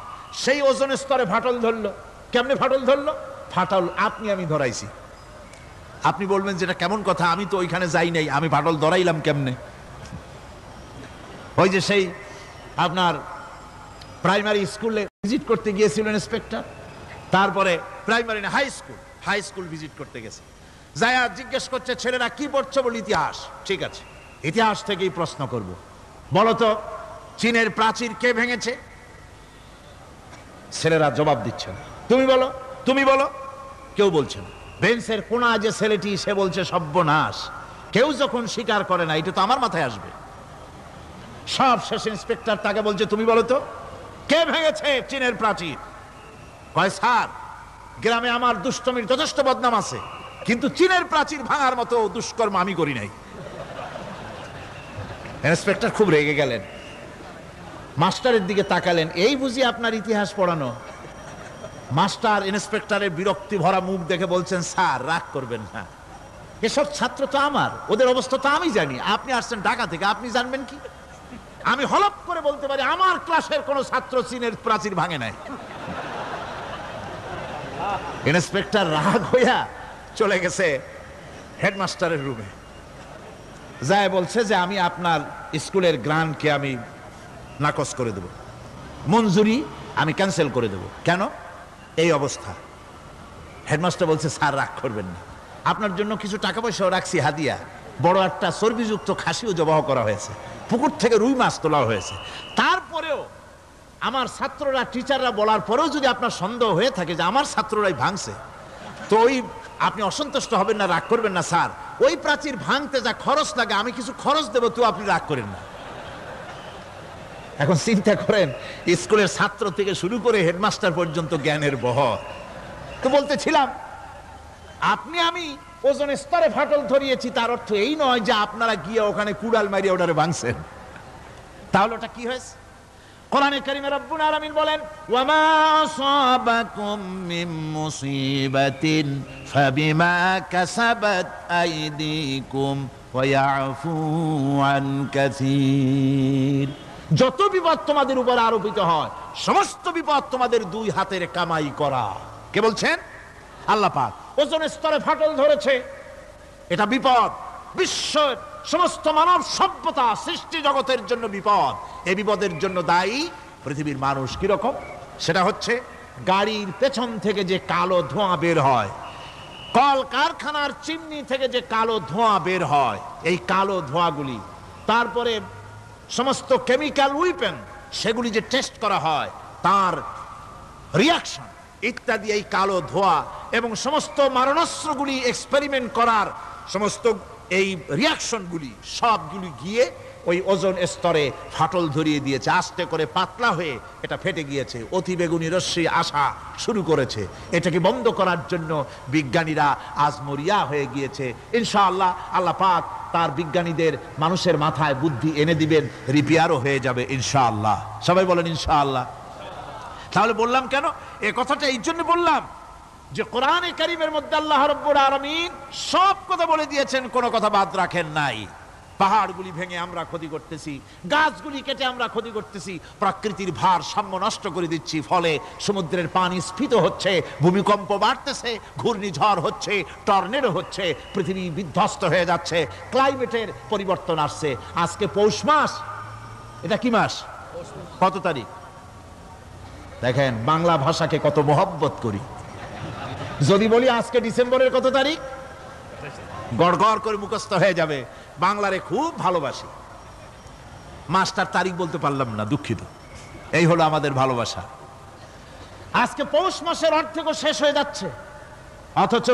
সেই ওজোন স্তরে ফাটল ধরলো। কেমনে ফাটল ধরলো? ফাটল আপনি আমি ধরাইছি। আপনি বলবেন যেটা কেমন কথা, আমি তো ওইখানে যাই নাই, আমি ফাটল ধরাইলাম কেমনে? ওই যে সেই আপনার প্রাইমারি স্কুলে ভিজিট করতে গিয়েছিল ইন্সপেক্টর, তারপরে প্রাইমারি না হাই স্কুল ভিজিট করতে গেছে। যায়া জিজ্ঞেস করছে ছেলেরা কি পড়ছো? বলে ইতিহাস। ঠিক আছে, ইতিহাস থেকেই প্রশ্ন করব। বলতো চীনের প্রাচীর কে ভেঙেছে? ছেলেরা জবাব দিচ্ছে না। তুমি বলো, তুমি বলো। কেউ বলছে না। বেঞ্চের কোনা যে ছেলেটি, সে বলছে সর্বনাশ, কেউ যখন স্বীকার করে না এটা তো আমার মাথায় আসবে। সব শেষ ইন্সপেক্টর তাকে বলছে তুমি বলো তো কে ভেঙেছে চীনের প্রাচীর? কয় স্যার, গ্রামে আমার দুষ্টমির যথেষ্ট বদনাম আছে, কিন্তু চীনের প্রাচীর ভাঙার মতো দুষ্কর্ম আমি করি নাই। ইন্সপেক্টর খুব রেগে গেলেন, মাস্টারের দিকে তাকালেন, এই বুঝি আপনার ইতিহাস পড়ানো? মাস্টার ইন্সপেক্টরের বিরক্তি ভরা মুখ দেখে বলছেন স্যার রাগ করবেন না, এসব ছাত্র তো আমার, ওদের অবস্থা তো আমি জানি। আপনি আসছেন ঢাকা থেকে, আপনি জানবেন কি? আমি হলপ করে বলতে পারি আমার ক্লাসের কোন ছাত্র চীনের প্রাচীর ভাঙে নাই। ইন্সপেক্টর রাগ হইয়া চলে গেছে হেডমাস্টারের রুমে, যায় বলছে যে আমি আপনার স্কুলের গ্রান্টকে আমি নাকচ করে দেব, মঞ্জুরি আমি ক্যান্সেল করে দেব। কেন? এই অবস্থা। হেডমাস্টার বলছে স্যার রাগ করবেন না, আপনার জন্য কিছু টাকা পয়সাও রাখছি হাদিয়া, বড় একটা চর্বিযুক্ত খাসিও জবাহ করা হয়েছে, পুকুর থেকে রুই মাছ তোলা হয়েছে। তারপরেও আমার ছাত্ররা, টিচাররা বলার পরেও যদি আপনার সন্দেহ হয়ে থাকে যে আমার ছাত্ররাই ভাঙছে, তো ওই আপনি অসন্তুষ্ট হবেন না, রাগ করবেন না স্যার, ওই প্রাচীর ভাঙতে যা খরচ লাগে আমি কিছু খরচ দেবো, তো আপনি রাগ করেন না। এখন চিন্তা করেন, স্কুলের ছাত্র থেকে শুরু করে হেডমাস্টার পর্যন্ত জ্ঞানের বহর। তো বলতেছিলাম আপনি আমি ওজন স্তরে ফাটল ধরিয়েছি, তার অর্থ এই নয় যে আপনারা গিয়ে ওখানে কুড়াল মারিয়ে ওটারে ভাঙছেন। তাহলে ওটা কি হয়েছে? কোরআনে কারীমে রব্বুল আলামিন বলেন, ওয়ামা আসাবাকুম মিন মুসিবাতিন ফাবিমা কাসাবাত আইদিকুম ওয়া ইয়াফু আন কাসীর। যত বিপদ তোমাদের উপর আরোপিত হয়, সমস্ত বিপদ তোমাদের দুই হাতের কামাই করা। কে বলছেন? আল্লাহ পাক। ওজোন স্তরে ফাটল ধরেছে, এটা বিপদ। বিশ্বের সমস্ত মানব সভ্যতা সৃষ্টি জগতের জন্য বিপদ। এই বিপদের জন্য দায়ী পৃথিবীর মানুষ। কিরকম? সেটা হচ্ছে গাড়ির পেছন থেকে যে কালো ধোঁয়া বের হয়, কল কারখানার চিমনি থেকে যে কালো ধোঁয়া বের হয়, এই কালো ধোঁয়াগুলি, তারপরে সমস্ত কেমিক্যাল উইপেন সেগুলি যে টেস্ট করা হয়, তার রিয়াকশন ইত্যাদি, এই কালো ধোঁয়া এবং সমস্ত মারণাস্ত্রগুলি এক্সপেরিমেন্ট করার সমস্ত এই রিয়াকশনগুলি সবগুলি গিয়ে ওই ওজোন স্তরে ফাটল ধরিয়ে দিয়েছে। আস্তে করে পাতলা হয়ে এটা ফেটে গিয়েছে, অতি বেগুনি রশ্মি আসা শুরু করেছে। এটাকে বন্ধ করার জন্য বিজ্ঞানীরা আজ মরিয়া হয়ে গিয়েছে। ইনশাআল্লাহ আল্লাহ পাক তার বিজ্ঞানীদের মানুষের মাথায় বুদ্ধি এনে দিবেন, রিপেয়ারও হয়ে যাবে ইনশাআল্লাহ। সবাই বলেন ইনশাআল্লাহ। তাহলে বললাম কেন এই কথাটা? এই জন্য বললাম যে কোরআনে কারীমের মধ্যে আল্লাহ রাব্বুল আলামিন সব কথা বলে দিয়েছেন, কোনো কথা বাদ রাখেন নাই। পাহাড়গুলি ভেঙে আমরা ক্ষতি করতেছি, গাছগুলি কেটে আমরা ক্ষতি করতেছি, প্রকৃতির ভারসাম্য নষ্ট করে দিচ্ছি, ফলে সমুদ্রের পানি স্ফীত হচ্ছে, ভূমিকম্প বাড়তেছে, ঘূর্ণিঝড় হচ্ছে, টর্নেডো হচ্ছে, পৃথিবী বিধ্বস্ত হয়ে যাচ্ছে, ক্লাইমেটের পরিবর্তন আসছে। আজকে পৌষ মাস, এটা কি মাস? কত তারিখ? দেখেন বাংলা ভাষাকে কত মহব্বত করি। যদি বলি আজকে ডিসেম্বরের কত তারিখ, গড় গড় করে মুখস্থ হয়ে যাবে। বাংলারে খুব ভালোবাসি, মাস্টার তারিখ বলতে পারলাম না, দুঃখিত। এই হলো আমাদের ভালোবাসা। আজকে পৌষ মাসের অর্ধেক শেষ হয়ে যাচ্ছে, অথচ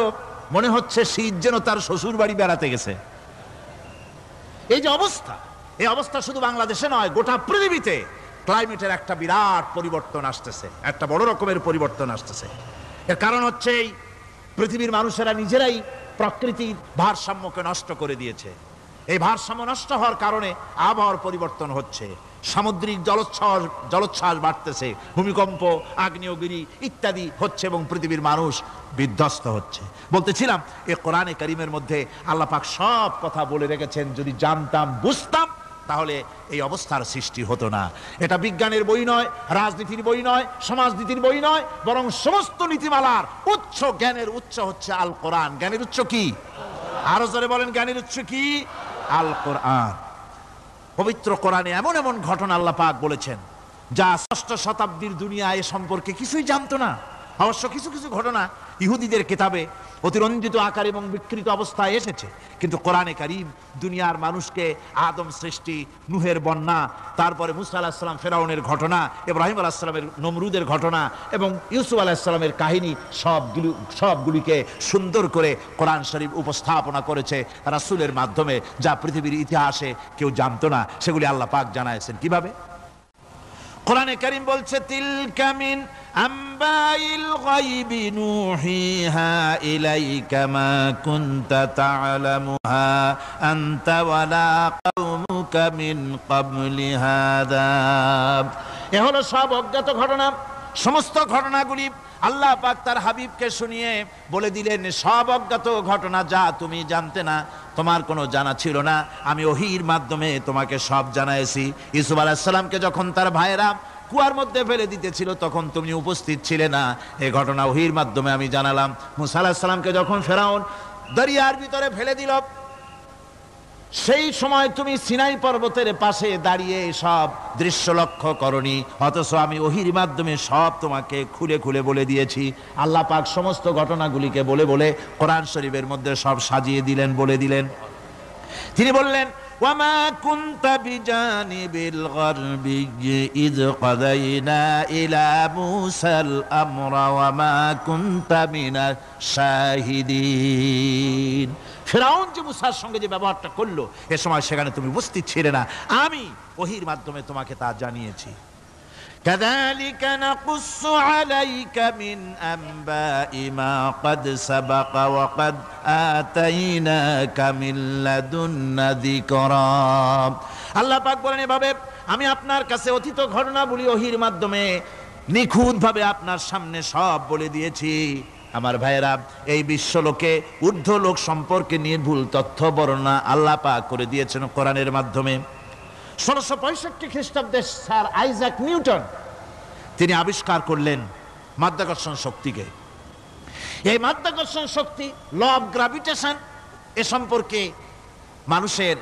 মনে হচ্ছে শীত যেন তার শ্বশুর বাড়ি বেড়াতে গেছে। এই যে অবস্থা, এই অবস্থা শুধু বাংলাদেশে নয়, গোটা পৃথিবীতে ক্লাইমেটের একটা বিরাট পরিবর্তন আসতেছে, একটা বড় রকমের পরিবর্তন আসতেছে। এর কারণ হচ্ছে এই পৃথিবীর মানুষেরা নিজেরাই প্রকৃতির ভারসাম্যকে নষ্ট করে দিয়েছে। এই ভারসাম্য নষ্ট হওয়ার কারণে আবহাওয়ার পরিবর্তন হচ্ছে, সামুদ্রিক জলোচ্ছ্বাস বাড়তেছে, ভূমিকম্প, আগ্নেয়গিরি ইত্যাদি হচ্ছে এবং পৃথিবীর মানুষ বিধ্বস্ত হচ্ছে। বলতেছিলাম এই কোরআনে কারীমের মধ্যে আল্লাহ পাক সব কথা বলে রেখেছেন। যদি জানতাম, বুঝতাম, তাহলে এই অবস্থার সৃষ্টি হতো না। এটা বিজ্ঞানের বই নয়, রাজনীতির বই নয়, সমাজনীতির বই নয়, বরং সমস্ত নীতিমালার উচ্চ, জ্ঞানের উচ্চ হচ্ছে আল কোরআন। জ্ঞানের উচ্চ কি? আরো জোরে বলেন, জ্ঞানের উচ্চ কি? আল কোরআন। পবিত্র কোরআনে এমন এমন ঘটনা আল্লাহ পাক বলেছেন যা ষষ্ঠ শতাব্দীর দুনিয়া এ সম্পর্কে কিছুই জানতো না। অবশ্য কিছু কিছু ঘটনা ইহুদিদের কিতাবে অতিরঞ্জিত আকার এবং বিকৃত অবস্থায় এসেছে, কিন্তু কোরআনে কারীম দুনিয়ার মানুষকে আদম সৃষ্টি, নূহের বন্যা, তারপরে মুসা আলাইহিস সালাম ফেরাউনের ঘটনা, ইব্রাহিম আলাইহিস সালামের নমরুদের ঘটনা এবং ইউসুফ আলাইহিস সালামের কাহিনী সবগুলিকে সুন্দর করে কোরআন শরীফ উপস্থাপনা করেছে রাসূলের মাধ্যমে, যা পৃথিবীর ইতিহাসে কেউ জানতো না। সেগুলি আল্লাহ পাক জানাইছেন কিভাবে? কোরআনে কারীম বলছে, তিলকা মিন আম্বাইল গায়বি নূহিহা ইলাইকা মা কুনতা তা'লামুহা আনতা ওয়ালা কওমুকা মিন ক্বাবলি হাযা। এ হলো সব অজ্ঞাত ঘটনা। সমস্ত ঘটনাগুলি আল্লাহ পাক তার হাবিবকে শুনিয়ে বলে দিলেন, সব অজ্ঞাত ঘটনা যা তুমি জানতে না, তোমার কোনো জানা ছিল না, আমি ওহীর মাধ্যমে তোমাকে সব জানাইছি। ইউসুফ আলাইহিস সালামকে যখন তার ভাইয়েরা কুয়ার মধ্যে ফেলে দিতেছিল তখন তুমি উপস্থিত ছিলে না, এই ঘটনা ওহীর মাধ্যমে আমি জানালাম। মুসা আলাইহিস সালামকে যখন ফেরাউন দরিয়ার ভিতরে ফেলে দিল, সেই সময় তুমি সিনাই পর্বতের পাশে দাঁড়িয়ে সব দৃশ্য লক্ষ্য করনি, অথচ আমি ওহীর মাধ্যমে সব তোমাকে খুলে খুলে বলে দিয়েছি। আল্লাহ পাক সমস্ত ঘটনাগুলিকে বলে বলে কোরআন শরীফের মধ্যে সব সাজিয়ে দিলেন, বলে দিলেন। তিনি বললেন, ওয়ামা কুনতা বিজানিবিল গারবি ইয কাদাইনা ইলা মুসাল আমরা ওয়ামা কুনতা মিনাশ শাহিদিন। ফিরআউন যে মুসার সঙ্গে যে ব্যবহারটা করলো, এ সময় সেখানে তুমি উপস্থিত ছিলে না, আমি ওহীর মাধ্যমে তোমাকে তা জানিয়েছি। কাযালিকা নাকুসসু আলাইকা মিন আনবাই মা ক্বাদ সাবাকা ওয়া ক্বাদ আতাইনাকা মিন লাদুন্না যিকরা। আল্লাহ পাক বলেন, এভাবে আমি আপনার কাছে অতীত ঘটনাবলী ওহীর মাধ্যমে নিখুঁতভাবে আপনার সামনে সব বলে দিয়েছি। আমার ভাইয়েরা, এই বিশ্বলোকে ঊর্ধ্ব লোক সম্পর্কে নির্ভুল তথ্য বর্ণনা আল্লাহ পাক করে দিয়েছেন কোরআনের মাধ্যমে। 1665 খ্রিস্টাব্দে স্যার আইজাক নিউটন তিনি আবিষ্কার করলেন মাধ্যাকর্ষণ শক্তিকে। এই মাধ্যাকর্ষণ শক্তি, ল অফ গ্র্যাভিটেশন, এ সম্পর্কে মানুষের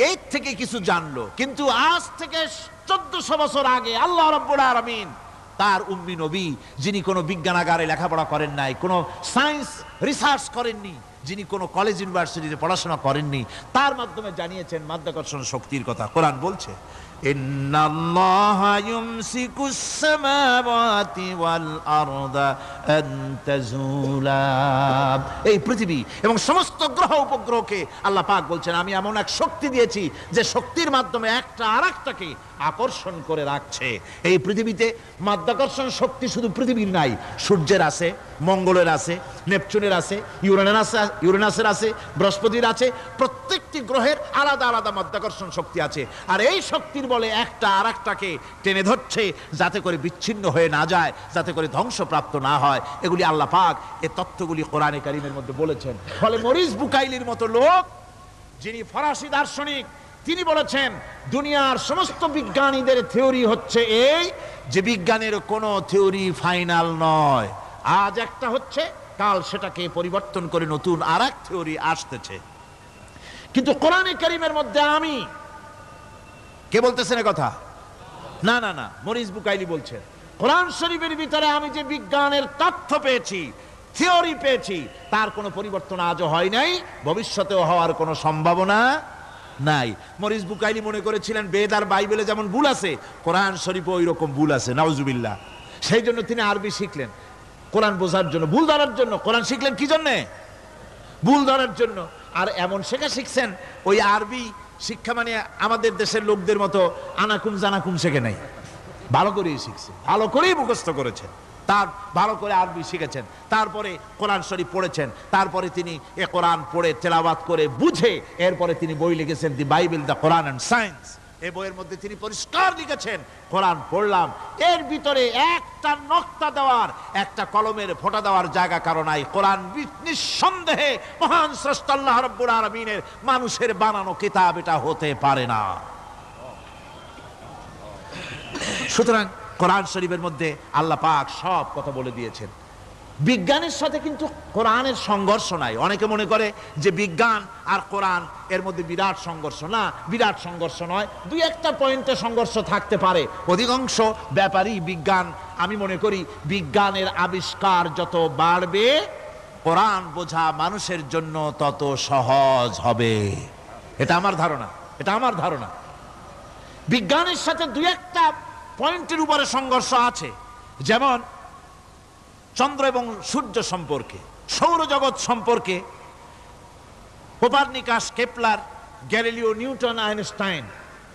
এই থেকে কিছু জানলো, কিন্তু আজ থেকে 1400 বছর আগে আল্লাহ রাব্বুল আলামিন তার উম্মি নবী, যিনি কোনো বিজ্ঞানাগারে লেখাপড়া করেন নাই, কোনো সায়েন্স রিসার্চ করেননি, যিনি কোনো কলেজ ইউনিভার্সিটিতে পড়াশোনা করেননি, তার মাধ্যমে জানিয়েছেন মাধ্যাকর্ষণ শক্তির কথা। কোরআন বলছে, ইন্নাল্লাহা ইউমসিকুস সামাওয়াতি ওয়াল আরদা আন তাজুলা। এই পৃথিবী এবং সমস্ত গ্রহ উপগ্রহকে আল্লাহ পাক বলছেন, আমি এমন এক শক্তি দিয়েছি যে শক্তির মাধ্যমে একটা আরেকটাকে আকর্ষণ করে রাখছে। এই পৃথিবীতে মাধ্যাকর্ষণ শক্তি শুধু পৃথিবীর নাই, সূর্যের আছে, মঙ্গলের আছে, নেপচুনের আছে, ইউরেনাসের আছে, বৃহস্পতির আছে। প্রত্যেকটি গ্রহের আলাদা আলাদা মাধ্যাকর্ষণ শক্তি আছে, আর এই শক্তির বলে একটা আরেকটাকে টেনে ধরছে, যাতে করে বিচ্ছিন্ন হয়ে না যায়, যাতে করে ধ্বংসপ্রাপ্ত না হয়। এগুলি আল্লাহ পাক এই তথ্যগুলি কোরআনে কারীমের মধ্যে বলেছেন। ফলে মরিস বুকাইলির মতো লোক, যিনি ফরাসি দার্শনিক, তিনি বলেছেন দুনিয়ার সমস্ত বিজ্ঞানীদের থিওরি হচ্ছে এই, যে বিজ্ঞানের কোনো থিওরি ফাইনাল নয়। আজ একটা হচ্ছে, কাল সেটাকে পরিবর্তন করে নতুন আরেক থিওরি আসতেছে। কিন্তু কোরআনে কারীমের মধ্যে আমি, কে বলতেছেন কথা? না না না, মরিস বুকাইলি বলছেন, কোরআন শরীফের ভিতরে আমি যে বিজ্ঞানের তথ্য পেয়েছি, থিওরি পেয়েছি, তার কোনো পরিবর্তন আজও হয় নাই, ভবিষ্যতেও হওয়ার কোনো সম্ভাবনা নাই। মরিস বুকাইলি মনে করেছিলেন বেদ আর বাইবেলে যেমন ভুল আছে, কোরআন শরীফে ওই রকম ভুল আছে, নাউজুবিল্লাহ। সেই জন্য তিনি আরবি শিখলেন কোরআন বোঝার জন্য, ভুল ধরার জন্য। কোরআন শিখলেন কি জন্যে? ভুল ধরার জন্য। আর এমন শেখা শিখছেন, ওই আরবি শিক্ষা মানে আমাদের দেশের লোকদের মতো আনাকুম জানাকুম শেখে নাই, ভালো করেই শিখছে, ভালো করেই মুখস্থ করেছেন, তার ভালো করে আরবি শিখেছেন, তারপরে কোরআন শরীফ পড়েছেন, তারপরে তিনি এ কোরআন পড়ে তেলাওয়াত করে বুঝে এরপরে তিনি বই লিখেছেন দি Bible, the Quran and science. এই বইয়ের মধ্যে তিনি পরিষ্কার লিখেছেন, কোরআন পড়লাম, এর ভিতরে একটা নকতা দেওয়ার, একটা কলমের ফোঁটা দেওয়ার জায়গা কারণ নাই। কোরআন নিঃসন্দেহে মহান স্রষ্টা আল্লাহ রাব্বুল আলামিনের মানুষের বানানো কিতাব, এটা হতে পারে না। সুতরাং কোরআন শরীফের মধ্যে আল্লাহ পাক সব কথা বলে দিয়েছেন। বিজ্ঞানের সাথে কিন্তু কোরআনের সংঘর্ষ নাই। অনেকে মনে করে যে বিজ্ঞান আর কোরআন এর মধ্যে বিরাট সংঘর্ষ। না, বিরাট সংঘর্ষ নয়, দুই একটা পয়েন্টে সংঘর্ষ থাকতে পারে। অধিকাংশ ব্যাপারই বিজ্ঞান, আমি মনে করি বিজ্ঞানের আবিষ্কার যত বাড়বে, কোরআন বোঝা মানুষের জন্য তত সহজ হবে। এটা আমার ধারণা, এটা আমার ধারণা। বিজ্ঞানের সাথে দুই একটা পয়েন্টের উপরে সংঘর্ষ আছে, যেমন চন্দ্র এবং সূর্য সম্পর্কে, সৌরজগৎ সম্পর্কে Copernicus, Kepler, Galileo, Newton, Einstein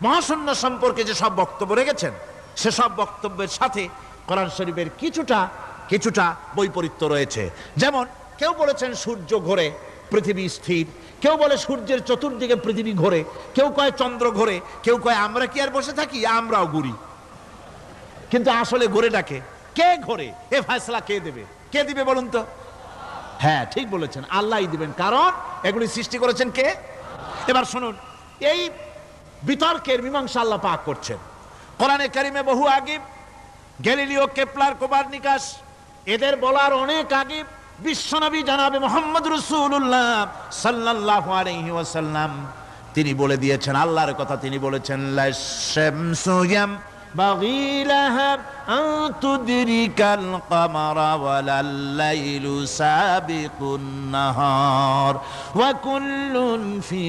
মহাশূন্য সম্পর্কে যে সব বক্তব্য রেখেছেন, সেসব বক্তব্যের সাথে কোরআন শরীফের কিছুটা বৈপরীত্য রয়েছে। যেমন কেউ বলেছেন সূর্য ঘোরে, পৃথিবী স্থির, কেউ বলে সূর্যের চতুর্দিকে পৃথিবী ঘোরে, কেউ কয় চন্দ্র ঘোরে, কেউ কয় আমরা কি আর বসে থাকি, আমরাও ঘুরি। কিন্তু আসলে ঘোরেটাকে কে ঘোরে, এ ফয়সালা কে দেবে? কে দিবে বলুন তো? হ্যাঁ, ঠিক বলেছেন, আল্লাহই দিবেন, কারণ এগুলি সৃষ্টি করেছেন কে? এবার শুনুন, এই বিতর্কের মীমাংসা আল্লাহ পাক করছেন কোরআনে কারিমে বহু আগে। গ্যালিলিও, কেপলার, কোপারনিকাস, এদের বলার অনেক আগে বিশ্বনবী জনাবে মুহাম্মদ রাসূলুল্লাহ সাল্লাল্লাহু আলাইহি ওয়াসাল্লাম তিনি বলে দিয়েছেন, আল্লাহর কথা তিনি বলেছেন, লা শামসু ইয়ামবাগি লাহা আন তুদরিকাল কমারা ওয়ালাল লাইলু সাবিকুন নাহার ওয়া কুল্লুন ফি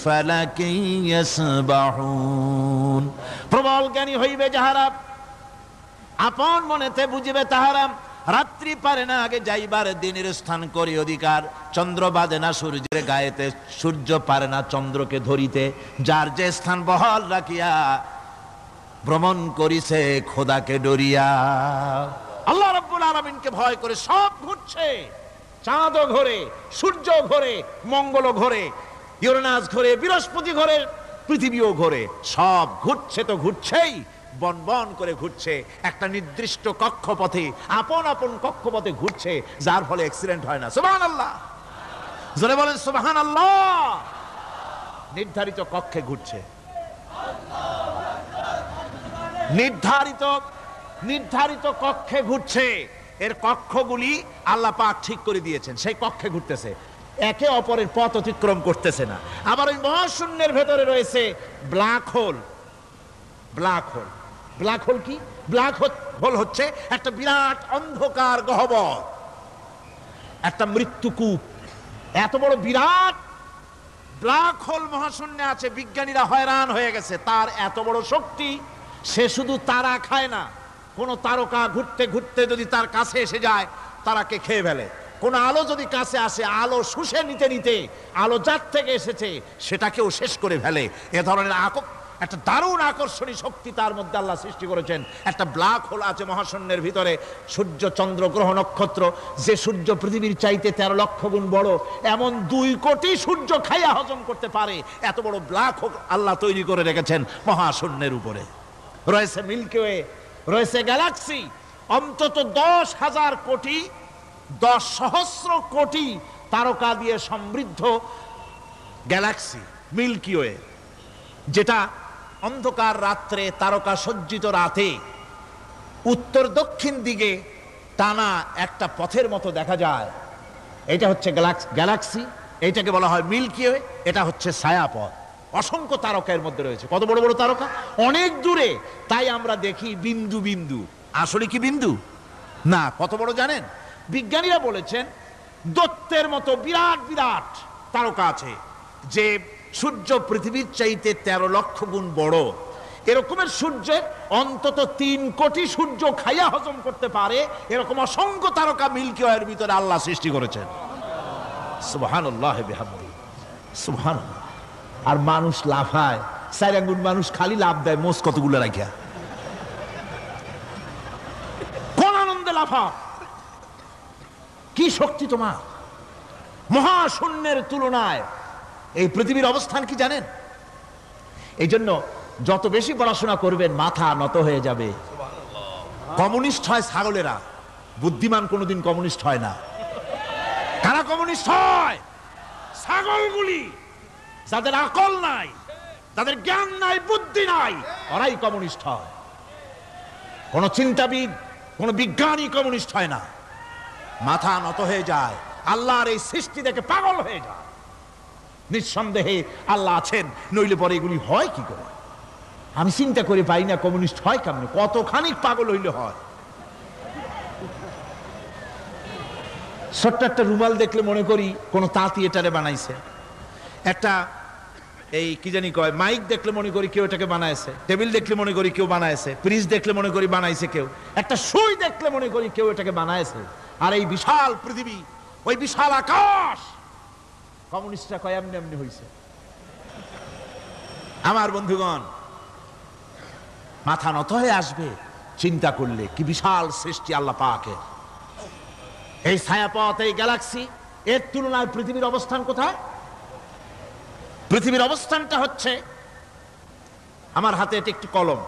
ফালাকিন ইয়াসবাহুন। প্রবল জ্ঞানী হইবে যাহারা, আপন মনেতে বুঝিবে তাহারা, রাত্রি পারে না আগে যাইবার দিনের স্থান করি অধিকার, চন্দ্র বাঁধে না সূর্যের গায়েতে, সূর্য পারে না চন্দ্রকে ধরিতে, যার যে স্থান বহাল রাখিয়া ভ্রমণ করিছে খোদাকে ডরিয়া। আল্লাহ রাব্বুল আলামিনকে ভয় করে সব ঘুরছে, চাঁদ ঘোরে, সূর্য ঘোরে, মঙ্গল ঘোরে, ইউরেনাস ঘোরে, বৃহস্পতি ঘোরে, পৃথিবীও ঘোরে, সব ঘুরছে তো ঘুরছেই, বন বন করে ঘুরছে, একটা নির্দিষ্ট কক্ষপথে, আপন আপন কক্ষপথে ঘুরছে, যার ফলে অ্যাক্সিডেন্ট হয় না। সুবহানাল্লাহ, জোরে বলেন সুবহানাল্লাহ। নির্ধারিত কক্ষে ঘুরছে, নির্ধারিত কক্ষে ঘুরছে। এর কক্ষগুলি আল্লাহ পাক ঠিক করে দিয়েছেন, সেই কক্ষে ঘুরতেছে, একে অপরের পথ অতিক্রম করতেছে না। আবার ওই মহাশূন্যের ভেতরে রয়েছে black hole. Black hole, black hole কি? ব্ল্যাক হোল হচ্ছে একটা বিরাট অন্ধকার গহ্বর, একটা মৃত্যুকূপ। এত বড় বিরাট ব্ল্যাক হোল মহাশূন্যে আছে, বিজ্ঞানীরা হয়রান হয়ে গেছে। তার এত বড় শক্তি, সে শুধু তারা খায় না, কোন তারকা ঘুরতে ঘুরতে যদি তার কাছে এসে যায়, তারাকে খেয়ে ফেলে। কোন আলো যদি কাছে আসে, আলো শুষে নিতে নিতে আলো যার থেকে এসেছে সেটাকেও শেষ করে ফেলে। এ ধরনের একটা দারুণ আকর্ষণী শক্তি তার মধ্যে আল্লাহ সৃষ্টি করেছেন। একটা ব্ল্যাক হোল আছে মহাশূন্যের ভিতরে। সূর্য, চন্দ্র, গ্রহ, নক্ষত্র, যে সূর্য পৃথিবীর চাইতে 13 লক্ষ গুণ বড়, এমন 2 কোটি সূর্য খাইয়া হজম করতে পারে, এত বড় ব্ল্যাক হোল আল্লাহ তৈরি করে রেখেছেন মহাশূন্যের উপরে। রয়েছে মিল্কি ওয়ে, রয়েছে গ্যালাক্সি, অন্তত 10,000 কোটি, 10 সহস্র কোটি তারকা দিয়ে সমৃদ্ধ গ্যালাক্সি মিল্কি ওয়ে, যেটা অন্ধকার রাত্রে, তারকা সজ্জিত রাতে উত্তর দক্ষিণ দিকে টানা একটা পথের মতো দেখা যায়। এটা হচ্ছে গ্যালাক্সি, এইটাকে বলা হয় মিল্কি ওয়ে। এটা হচ্ছে ছায়াপথ। অসংখ্য তারকা এর মধ্যে রয়েছে। কত বড় বড় তারকা, অনেক দূরে। তাই আমরা দেখি বিন্দু বিন্দু, আসলে কি বিন্দু না। কত বড় জানেন? বিজ্ঞানীরা বলেছেন দৈত্যের মতো বিরাট বিরাট তারকা আছে, যে সূর্য পৃথিবীর চাইতে 13 লক্ষ গুণ বড়। এরকমের সূর্যের অন্তত 3 কোটি সূর্য খাইয়া হজম করতে পারে, এরকম অসংখ্য তারকা মিল্কি ওয়ের ভিতরে আল্লাহ সৃষ্টি করেছেন। সুবহানাল্লাহ বিহামদিহি, সুবহানাল্লাহ। আর মানুষ লাফায়, 4 আঙ্গুল মানুষ খালি লাফ দেয়, মোষ কতগুলো রাখিয়া। কোন আনন্দে লাফা, কি শক্তি তোমার! মহাশূন্যের তুলনায় এই পৃথিবীর অবস্থান কি জানেন? এই জন্য যত বেশি পড়াশোনা করবেন, মাথা নত হয়ে যাবে। কমিউনিস্ট হয় ছাগলেরা, বুদ্ধিমান কোনোদিন কমিউনিস্ট হয় না। কারা কমিউনিস্ট হয়? ছাগলগুলি, যাদের আকল নাই, যাদের জ্ঞান নাই, বুদ্ধি নাই, ওরাই কমিউনিস্ট হয়। কোন চিন্তাবিদ, কোন বিজ্ঞানী কমিউনিস্ট হয় না। মাথা নত হয়ে যায়, আল্লাহর এই সৃষ্টি দেখে পাগল হয়ে যায়। নিঃসন্দেহে আল্লাহ আছেন, নইলে পরে এগুলি হয় কি করে? আমি চিন্তা করে পাই না কমিউনিস্ট হয় কেমন, কতখানি পাগল হইলে হয়। ছোট্ট একটা রুমাল দেখলে মনে করি কোন তাঁতি এটারে বানাইছে। একটা এই কি জানি কয় মাইক দেখলে মনে করি কেউ এটাকে বানাইছে। টেবিল দেখলে মনে করি কেউ বানাইছে। ফ্রিজ দেখলে মনে করি বানাইছে কেউ। একটা সুই দেখলে মনে করি কেউ এটাকে বানাইছে। আর এই বিশাল পৃথিবী, ওই বিশাল আকাশ, কমিউনিস্টরা কয় এমনি এমনি হইছে। আমার বন্ধুগণ, মাথা নত হয়ে আসবে চিন্তা করলে কি বিশাল সৃষ্টি আল্লাহ পাকের। এই ছায়াপথ, এই গ্যালাক্সি, এর তুলনায় পৃথিবীর অবস্থান কোথায়? পৃথিবীর অবস্থানটা হচ্ছে, আমার হাতে এটি একটি কলম।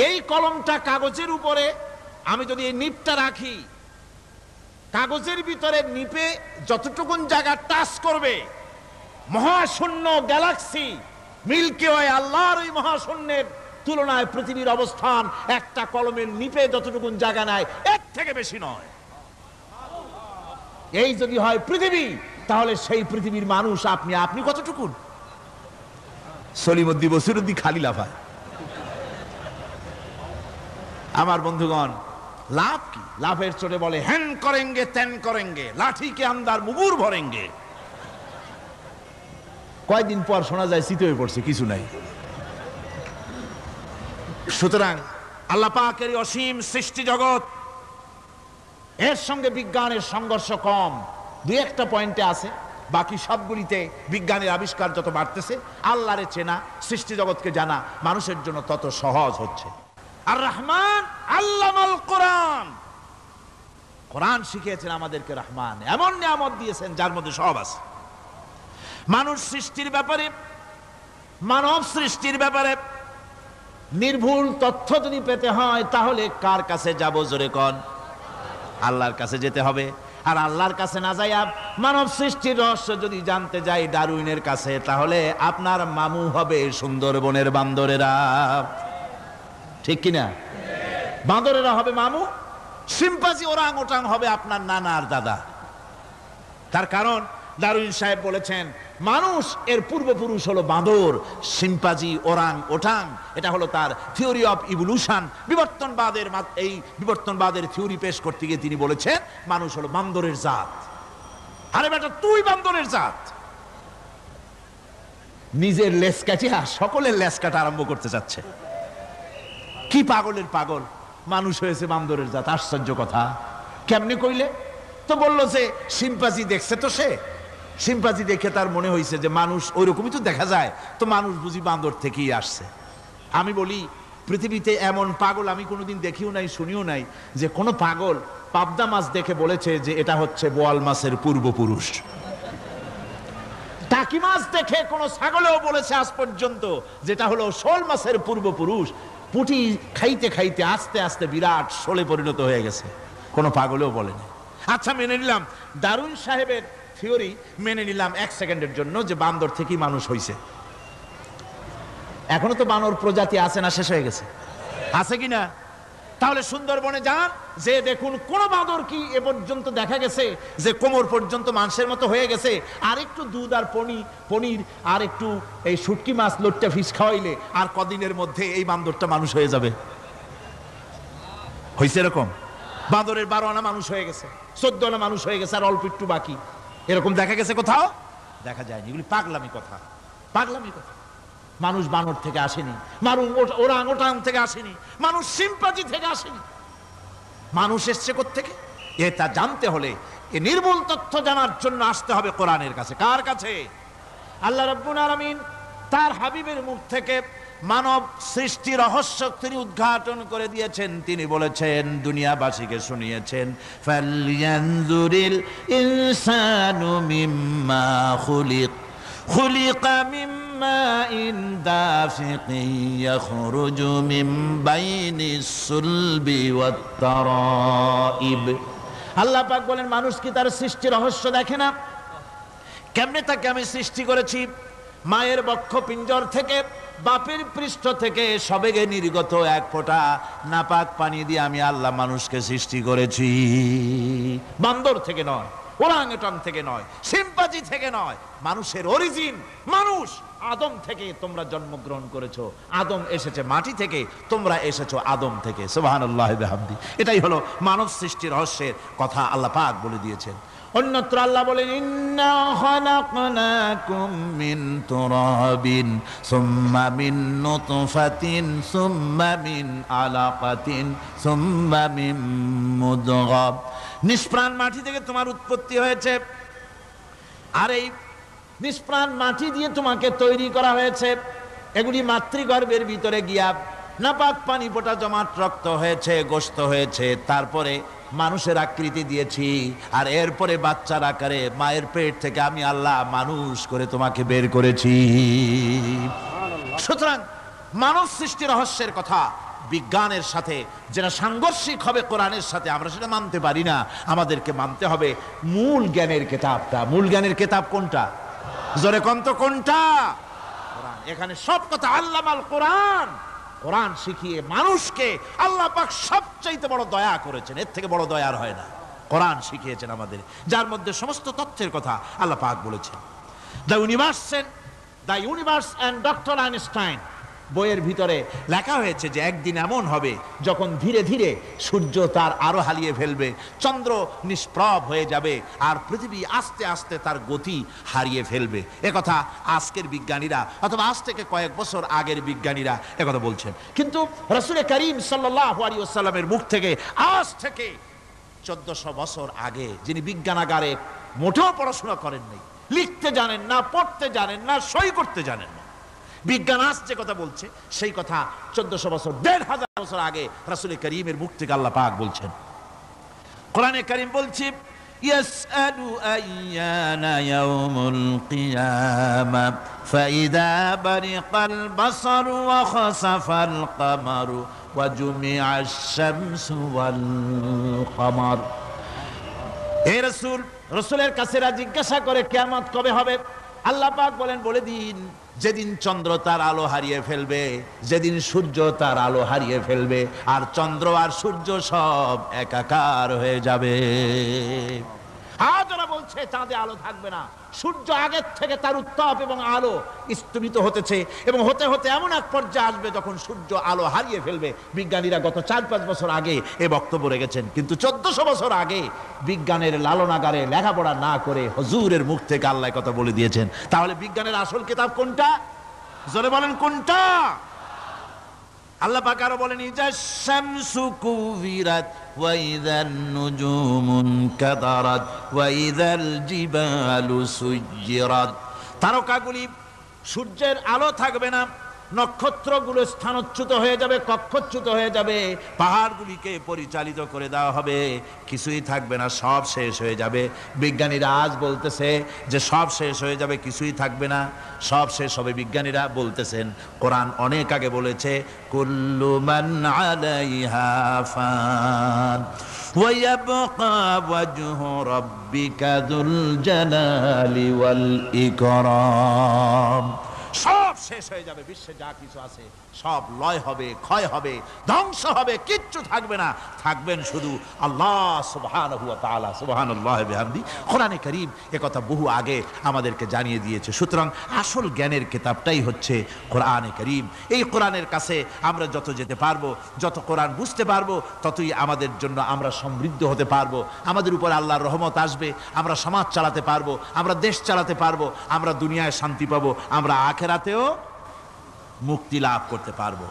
এই কলমটা কাগজের উপরে আমি যদি এই নিপটা রাখি, কাগজের ভিতরে নিপে যতটুকুন জায়গা টাচ করবে, মহাশূন্য গ্যালাক্সি মিল্কি ওয়ে, আল্লাহর ওই মহাশূন্যের তুলনায় পৃথিবীর অবস্থান একটা কলমের নিপে যতটুকুন জায়গা নেয়, এর থেকে বেশি নয়। এই যদি হয় পৃথিবী, তাহলে সেই পৃথিবীর মানুষ আপনি, আপনি কতটুকুন? সলিমুদ্দি বসিরুদ্দি খালি লাফায়। আমার বন্ধুগণ, লাভ কি? লাভের চোটে বলে হ্যান করেঙ্গে ত্যান করেঙ্গে, লাঠি কে আন্দার মুগুর ভরেঙ্গে। কয়দিন পর শোনা যায় শীত হয়ে পড়ছে, কিছু নাই। সুতরাং আল্লাহ পাকের অসীম সৃষ্টি জগৎ, এর সঙ্গে বিজ্ঞানের সংঘর্ষ কম, 2-1টা পয়েন্টে আছে। বাকি সবগুলিতে বিজ্ঞানের আবিষ্কার যত বাড়তেছে, আল্লাহরে চেনা, সৃষ্টি জগৎকে জানা মানুষের জন্য তত সহজ হচ্ছে। আর রহমান আল্লামাল কোরআন, কোরআন শিখিয়েছেন আমাদেরকে রহমান। এমন নিয়ামত দিয়েছেন যার মধ্যে সব আছে। মানুষ সৃষ্টির ব্যাপারে মানব সৃষ্টির ব্যাপারে নির্ভুল তথ্য যদি পেতে হয় তাহলে কার কাছে যাব? জোরে কোন। আল্লাহর কাছে যেতে হবে। আর আল্লাহর কাছে না যাইয়া মানব সৃষ্টির রহস্য যদি জানতে যাই ডারউইনের কাছে, তাহলে আপনার মামু হবে সুন্দরবনের বান্দরেরা। ঠিক কিনা? বান্দরেরা হবে মামু, সিম্পাজি ওরাং ওটাং হবে আপনার নানা আর দাদা। তার কারণ ডারউইন সাহেব বলেছেন মানুষ এর পূর্বপুরুষ হলো বাঁদর, সিম্পাজি ওরাং ওটাং। এটা হলো তার থিওরি অফ ইভলিউশন। এই বিবর্তনবাদের থিওরি পেশ করতে গিয়ে তিনি বলেছেন মানুষ হলো বান্দরের জাত। আরে বেটা, তুই বান্দরের জাত। নিজের লেজ কাটিয়া সকলের লেজ কাটা আরম্ভ করতে যাচ্ছে। কি পাগলের পাগল, মানুষ হয়েছে বান্দরের জাত। আশ্চর্য কথা। কেমনে কইলে? তো বললো যে সিম্পাজি দেখছে, তো সে সিম্পাজি দেখে তার মনে হয়েছে যে মানুষ ওইরকমই তো দেখা যায়, তো মানুষ বুঝি বান্দর থেকেই আসছে। আমি বলি পৃথিবীতে এমন পাগল আমি কোনোদিন দেখিও নাই, শুনিও নাই যে কোনো পাগল পাবদা মাছ দেখে বলেছে যে এটা হচ্ছে বোয়াল মাছের পূর্বপুরুষ। টাকি মাছ দেখে কোনো ছাগলেও বলেছে আজ পর্যন্ত যেটা হলো শোল মাছের পূর্বপুরুষ। পুঁটি খাইতে খাইতে আস্তে আস্তে বিরাট শোলে পরিণত হয়ে গেছে, কোনো পাগলেও বলেনি। আচ্ছা, মেনে নিলাম ডারউইন সাহেবের থিওরি, মেনে নিলাম এক সেকেন্ডের জন্য যে বান্দর থেকেই মানুষ হইছে। এখনো তো বানর প্রজাতি আছে না শেষ হয়ে গেছে? আছে কিনা? তাহলে সুন্দরবনে যান, যে দেখুন কোন বাঁদর কি এ পর্যন্ত দেখা গেছে যে কোমর পর্যন্ত মানুষের মতো হয়ে গেছে? আর একটু দুধ আর পনির আর একটু এই শুটকি মাছ লট্টা ফিশ খাওয়াইলে আর কদিনের মধ্যে এই বান্দরটা মানুষ হয়ে যাবে। হয়েছে এরকম? বাঁদরের 12 আনা মানুষ হয়ে গেছে, 14 আনা মানুষ হয়ে গেছে, আর অল্প একটু বাকি। এরকম দেখা গেছে কোথাও? দেখা যায়নি। এগুলি পাগলামি কথা, পাগলামি কথা। মানুষ বানর থেকে আসেনি, মানুষ ওরাং ওটাং থেকে আসেনি, মানুষ সিম্পাজি থেকে আসেনি। মানুষ এসছে কোত্থেকে? এটা জানতে হলে এ নির্মূল তথ্য জানার জন্য আসতে হবে কোরআনের কাছে। কার কাছে? আল্লাহ রাব্বুল আলামিন তার হাবিবের মুখ থেকে মানব সৃষ্টি রহস্য তিনি উদ্ঘাটন করে দিয়েছেন। তিনি বলেছেন, দুনিয়াবাসীকে শুনিয়েছেন, ফালয়ানজুরিল ইনসানু মিম্মা খুলিকা মিম্মাইন দাফিকিন ইয়াখরুজু মিন বাইনিস সুলবি ওয়াত তারাইব। আল্লাহ পাক বলেন, মানুষ কি তার সৃষ্টি রহস্য দেখে না? কেমনে তাকে আমি সৃষ্টি করেছি? মায়ের বক্ষ পিঞ্জর থেকে, বাপের পৃষ্ঠ থেকে সবেগে নির্গত এক ফোঁটা নাপাক পানি দিয়ে আমি আল্লাহ মানুষকে সৃষ্টি করেছি। বান্দর থেকে নয়, ওরাংওটাং থেকে নয়, সিম্পাজি থেকে নয়। মানুষের অরিজিন মানুষ। আদম থেকে তোমরা জন্মগ্রহণ করেছো, আদম এসেছে মাটি থেকে, তোমরা এসেছো আদম থেকে। সুবহানাল্লাহি ওয়া বিহামদি। এটাই হলো মানব সৃষ্টির রহস্যের কথা আল্লাহ পাক বলে দিয়েছেন। অন্যত্র আল্লাহ বলেন, ইন্না খালাকনাকুম মিন তুরাবিন সুম্মা মিন নুতফাতিন সুম্মা মিন আলাকাতিন সুম্মা মিন মুদগা। নিষ্প্রাণ মাটি থেকে তোমার উৎপত্তি হয়েছে, আর এই নিষ্প্রাণ মাটি দিয়ে তোমাকে তৈরি করা হয়েছে। এগুলি মাতৃগর্ভের ভিতরে গিয়া নাপাক পানি ফোঁটা জমাট রক্ত হয়েছে, গোশত হয়েছে, তারপরে মানুষের আকৃতি দিয়েছি, আর এরপরে বাচ্চার আকারে মায়ের পেট থেকে আমি আল্লাহ মানুষ করে তোমাকে বের করেছি। সুতরাং মানব সৃষ্টি রহস্যের কথা বিজ্ঞানের সাথে যেটা সাংঘর্ষিক হবে কোরআনের সাথে, আমরা সেটা মানতে পারি না। আমাদেরকে মানতে হবে মূল জ্ঞানের কিতাবটা। মূল জ্ঞানের কিতাব কোনটা? জোরে কোন তো কোনটা? কোরআন। এখানে সব কথা আল্লামাল কোরআন। কোরআন শিখিয়ে মানুষকে আল্লাহ পাক সবচাইতে বড় দয়া করেছেন, এর থেকে বড় দয়ার হয় না। কোরআন শিখিয়েছেন আমাদের, যার মধ্যে সমস্ত তথ্যের কথা আল্লাহ পাক বলেছেন। The universe and doctor Einstein বইয়ের ভিতরে লেখা হয়েছে যে একদিন এমন হবে যখন ধীরে ধীরে সূর্য তার আরো হারিয়ে ফেলবে, চন্দ্র নিষ্প্রভ হয়ে যাবে, আর পৃথিবী আস্তে আস্তে তার গতি হারিয়ে ফেলবে। একথা আজকের বিজ্ঞানীরা অথবা আজ থেকে কয়েক বছর আগের বিজ্ঞানীরা একথা বলছেন। কিন্তু রাসূল করিম সাল্লাল্লাহু আলাইহি ওয়াসাল্লামের মুখ থেকে আজ থেকে 1400 বছর আগে, যিনি বিজ্ঞানাগারে মোটেও পড়াশোনা করেননি, লিখতে জানেন না, পড়তে জানেন না, সই করতে জানেন না, বিজ্ঞান আজ যে কথা বলছে সেই কথা 1400 বছর, 1500 বছর আগে রাসূল করিমের মুখ থেকে আল্লাহ পাক বলছেন। কোরআনে কারীম বলছে, ইয়াসআলু আইয়ানা ইয়াউমুল কিয়ামা ফাইদা বারিকাল বাসারু ওয়া খাসাফাল কামারু ওয়া জুমিআশ শামসু ওয়াল কামার। হে রাসূল, রাসূলের কাছেরা জিজ্ঞাসা করে কিয়ামত কবে হবে? আল্লাহ পাক বলেন, বলে দিন যেদিন চন্দ্র তার আলো হারিয়ে ফেলবে, যেদিন সূর্য তার আলো হারিয়ে ফেলবে, আর চন্দ্র আর সূর্য সব একাকার হয়ে যাবে। আজ ওরা বলছে চাঁদে আলো থাকবে না, সূর্য আগের থেকে তার উত্তাপ এবং আলো স্তম্ভিত হতেছে এবং হতে হতে এমন এক পর্যায়ে আসবে যখন সূর্য আলো হারিয়ে ফেলবে। বিজ্ঞানীরা গত 4-5 বছর আগে এ বক্তব্য রেখেছেন, কিন্তু 1400 বছর আগে বিজ্ঞানের লালনাগারে লেখাপড়া না করে হুজুরের মুখ থেকে আল্লাহ কথা বলে দিয়েছেন। তাহলে বিজ্ঞানের আসল কিতাব কোনটা? জোরে বলেন কোনটা? আল্লাহ পাক আরো বলেন, ইজাশ শামসু কুবিরাত ওয়া ইযান নুজুমুন কাদারাত ওয়া ইযাল জিবালু সুজ্জিরাত। তারকাগুলি, সূর্যের আলো থাকবে না, নক্ষত্রগুলো স্থানচ্যুত হয়ে যাবে, কক্ষচ্যুত হয়ে যাবে, পাহাড়গুলিকে পরিচালিত করে দেওয়া হবে, কিছুই থাকবে না, সব শেষ হয়ে যাবে। বিজ্ঞানীরা আজ বলতেছে যে সব শেষ হয়ে যাবে, কিছুই থাকবে না, সব শেষ হবে। বিজ্ঞানীরা বলতেছেন, কোরআন অনেক আগে বলেছে, কুল্লু মান আলাইহা ফান ওয়া ইয়াবকা ওয়াজহু রাব্বিকা যুল জালালি ওয়াল ইকরাম। সব শেষ হয়ে যাবে, বিশ্বে যা কিছু আছে সব লয় হবে, ক্ষয় হবে, ধ্বংস হবে, কিচ্ছু থাকবে না, থাকবেন শুধু আল্লাহ সুবহানাহু ওয়া তাআলা। সুবহানাল্লাহি বিহামদি। কোরআনে কারীম একথা বহু আগে আমাদেরকে জানিয়ে দিয়েছে। সুতরাং আসল জ্ঞানের কিতাবটাই হচ্ছে কোরআনে কারীম। এই কোরআনের কাছে আমরা যত যেতে পারবো, যত কোরআন বুঝতে পারবো, ততই আমাদের জন্য আমরা সমৃদ্ধ হতে পারবো, আমাদের উপর আল্লাহর রহমত আসবে, আমরা সমাজ চালাতে পারবো, আমরা দেশ চালাতে পারবো, আমরা দুনিয়ায় শান্তি পাবো, আমরা আখিরাতেও মুক্তি লাভ করতে পারবো।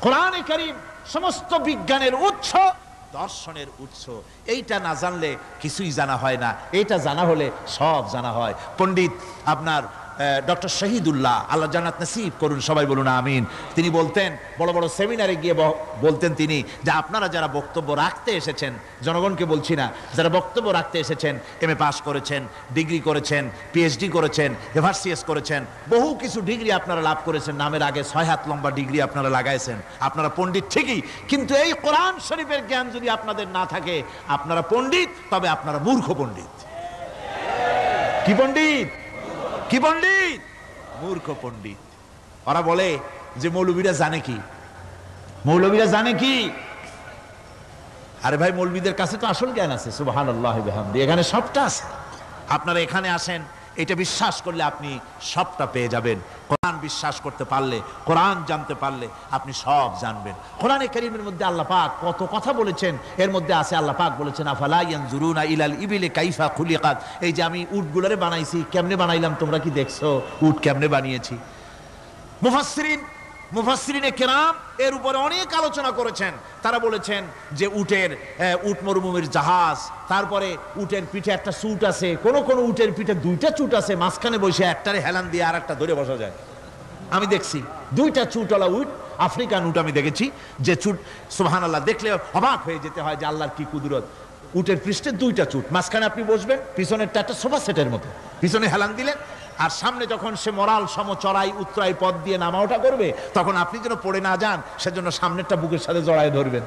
কোরআনে কারীম সমস্ত বিজ্ঞানের উৎস, দর্শনের উৎস। এইটা না জানলে কিছুই জানা হয় না, এইটা জানা হলে সব জানা হয়। পণ্ডিত আপনার ডক্টর শহীদুল্লাহ, আল্লাহ জান্নাত নসিব করুন, সবাই বলুন আমিন। তিনি বলতেন, বড় বড় সেমিনারে গিয়ে বলতেন তিনি, যে আপনারা যারা বক্তব্য রাখতে এসেছেন, জনগণকে বলছি না, যারা বক্তব্য রাখতে এসেছেন, MA পাস করেছেন, ডিগ্রি করেছেন, PhD করেছেন, FRCS করেছেন, বহু কিছু ডিগ্রি আপনারা লাভ করেছেন, নামের আগে 6 হাত লম্বা ডিগ্রি আপনারা লাগাইছেন, আপনারা পণ্ডিত ঠিকই, কিন্তু এই কোরআন শরীফের জ্ঞান যদি আপনাদের না থাকে, আপনারা পণ্ডিত, তবে আপনারা মূর্খ পণ্ডিত। কি পণ্ডিত? কি পণ্ডিত? মূর্খ পণ্ডিত। ওরা বলে যে মৌলবীরা জানে কি, মৌলবীরা জানে কি? আরে ভাই, মৌলবীদের কাছে তো আসল জ্ঞান আছে। সুবহানাল্লাহি বিহামদি। এখানে সবটা আছে। আপনারা এখানে আসেন, এটা বিশ্বাস করলে আপনি সবটা পেয়ে যাবেন। কোরআন বিশ্বাস করতে পারলে, কোরআন জানতে পারলে আপনি সব জানবেন। কোরআনে কারীমের মধ্যে আল্লাহ পাক কত কথা বলেছেন। এর মধ্যে আছে, আল্লাহ পাক বলেছেন, আফালা ইয়ানজুরুনা ইলাল ইবিলি কাইফা খুলিকাত। এই যে আমি উটগুলোরে বানাইছি, কেমনে বানাইলাম তোমরা কি দেখছো? উট কেমনে বানিয়েছি? মুফাসসিরিনে কেরাম এর উপরে অনেক আলোচনা করেছেন। তারা বলেছেন যে উট মরুভূমির জাহাজ, তারপরে উটের পিঠে একটা চুট আছে, কোন কোন উটের পিঠে 2টা চুট আছে, মাঝখানে বসে একটারে হেলান দিয়ে আর একটা ধরে বসা যায়। আমি দেখছি 2টা চুটওয়ালা উট, আফ্রিকান উট আমি দেখেছি, যে চুট সুবহানাল্লাহ দেখলে অবাক হয়ে যেতে হয় যে আল্লাহর কি কুদরত। উটের পৃষ্ঠে 2টা চুট, মাঝখানে আপনি বসবেন, পিছনেরটা একটা সোফা সেটের মতো, পিছনে হেলান দিলেন, আর সামনে যখন সে মরাল সম চড়াই উত্তরাই পথ দিয়ে নামা ওঠা করবে, তখন আপনি যেন পড়ে না যান সেজন্য সামনেরটা বুকের সাথে জড়ায় ধরবেন।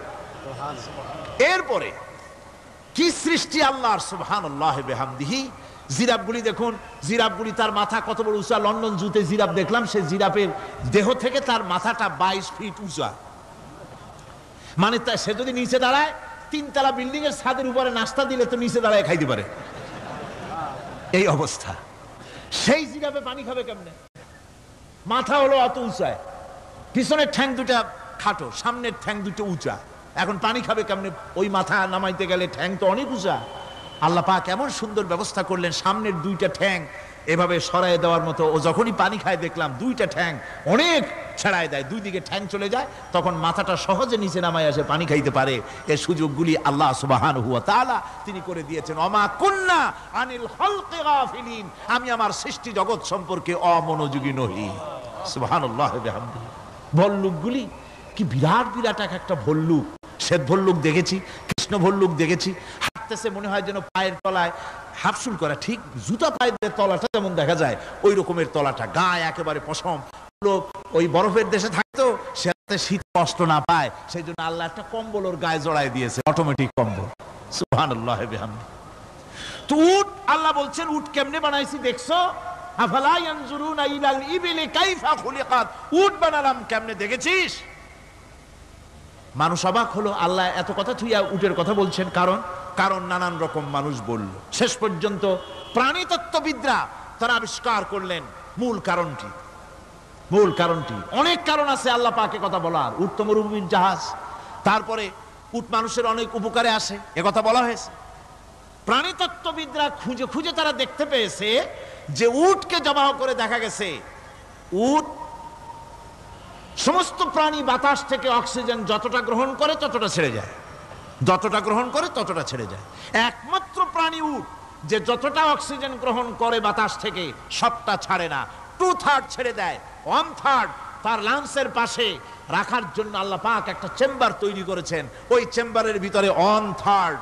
এরপরে কি সৃষ্টি আল্লাহর, সুবহানাল্লাহি বিহামদিহি। জিরাফগুলি দেখুন, জিরাফগুলি তার মাথা কত বড় উঁচা। লন্ডন জুতে জিরাফ দেখলাম, সে জিরাফের দেহ থেকে তার মাথাটা 22 ফিট উঁচা। মানে সে যদি নিচে দাঁড়ায়, 3 তলা বিল্ডিং এর ছাদের উপরে নাস্তা দিলে তো নিচে দাঁড়ায় খাইতে পারে, এই অবস্থা। সেই জিরাফে পানি খাবে কেমনে? মাথা হলো অত উঁচায়, পিছনের ঠ্যাং 2টা খাটো, সামনের ঠ্যাং 2টো উঁচা, এখন পানি খাবে কেমনে? ওই মাথা নামাইতে গেলে ঠ্যাং তো অনেক উঁচা। আল্লাহ পাক এমন সুন্দর ব্যবস্থা করলেন, সামনের 2টা ঠ্যাং এভাবে সরায় দেওয়ার মতো। ও যখনই পানি খায় দেখলাম 2টা ঠ্যাং অনেক ছেড়ায় দেয়, 2 দিকে ঠ্যাং চলে যায়, তখন মাথাটা সহজে নিচে নামায় আসে, পানি খাইতে পারে। এই সুযোগগুলি আল্লাহ সুবহানাহু ওয়া তাআলা তিনি করে দিয়েছেন। ওমা কুন্না আনিল খালকি গাফিলিন, আমি আমার সৃষ্টি জগৎ সম্পর্কে অমনোযোগী নহি। সুবহানাল্লাহি বিহামদিহি। ভল্লুকগুলি কি বিরাট বিরাট একটা ভল্লুক, শ্বেত ভল্লুক দেখেছি, কৃষ্ণ ভল্লুক দেখেছি, হাঁটতে হাঁটতেছে মনে হয় যেন পায়ের তলায় হাফসুল করা, ঠিক জুতা পায়ের তলাটা যেমন দেখা যায় ওই রকমের তলাটা, গায়ে একেবারে পশম। লোক ওই বরফের দেশে থাকতো, সে শীত কষ্ট না পায়, সেই জন্য আল্লাহ একটা কম্বল ওর গায়ে জড়াই দিয়েছে, অটোমেটিক কম্বল। সুবহানাল্লাহ বিহামদি। তো উট, আল্লাহ বলছেন উট কেমনে বানাইছি দেখছো? আফালা ইয়ানজুরুনা ইলাল ইবিলি কাইফা খুলিকাত, উট বানালাম কেমনে দেখেছিস? মানুষ অবাক হলো, আল্লাহ এত কথা থুইয়া উটের কথা বলছেন, কারণ নানান রকম মানুষ বলল। শেষ পর্যন্ত প্রাণীতত্ত্ববিদরা তারা আবিষ্কার করলেন মূল কারণটি। অনেক কারণ আছে আল্লাহ পাকে কথা বলার। উট তো মরুভূমির জাহাজ, তারপরে উট মানুষের অনেক উপকারে আসে, কথা বলা হয়েছে। প্রাণীতত্ত্ববিদরা খুঁজে খুঁজে তারা দেখতে পেয়েছে যে উটকে জবাহ করে দেখা গেছে উট সমস্ত প্রাণী বাতাস থেকে অক্সিজেন যতটা গ্রহণ করে ততটা ছেড়ে যায়, একমাত্র প্রাণী উট যে যতটা অক্সিজেন গ্রহণ করে বাতাস থেকে সবটা ছাড়ে না, 2/3 ছেড়ে দেয়, 1/3 তার লাংসের পাশে রাখার জন্য আল্লাহ পাক একটা চেম্বার তৈরি করেছেন। ওই চেম্বারের ভিতরে 1/3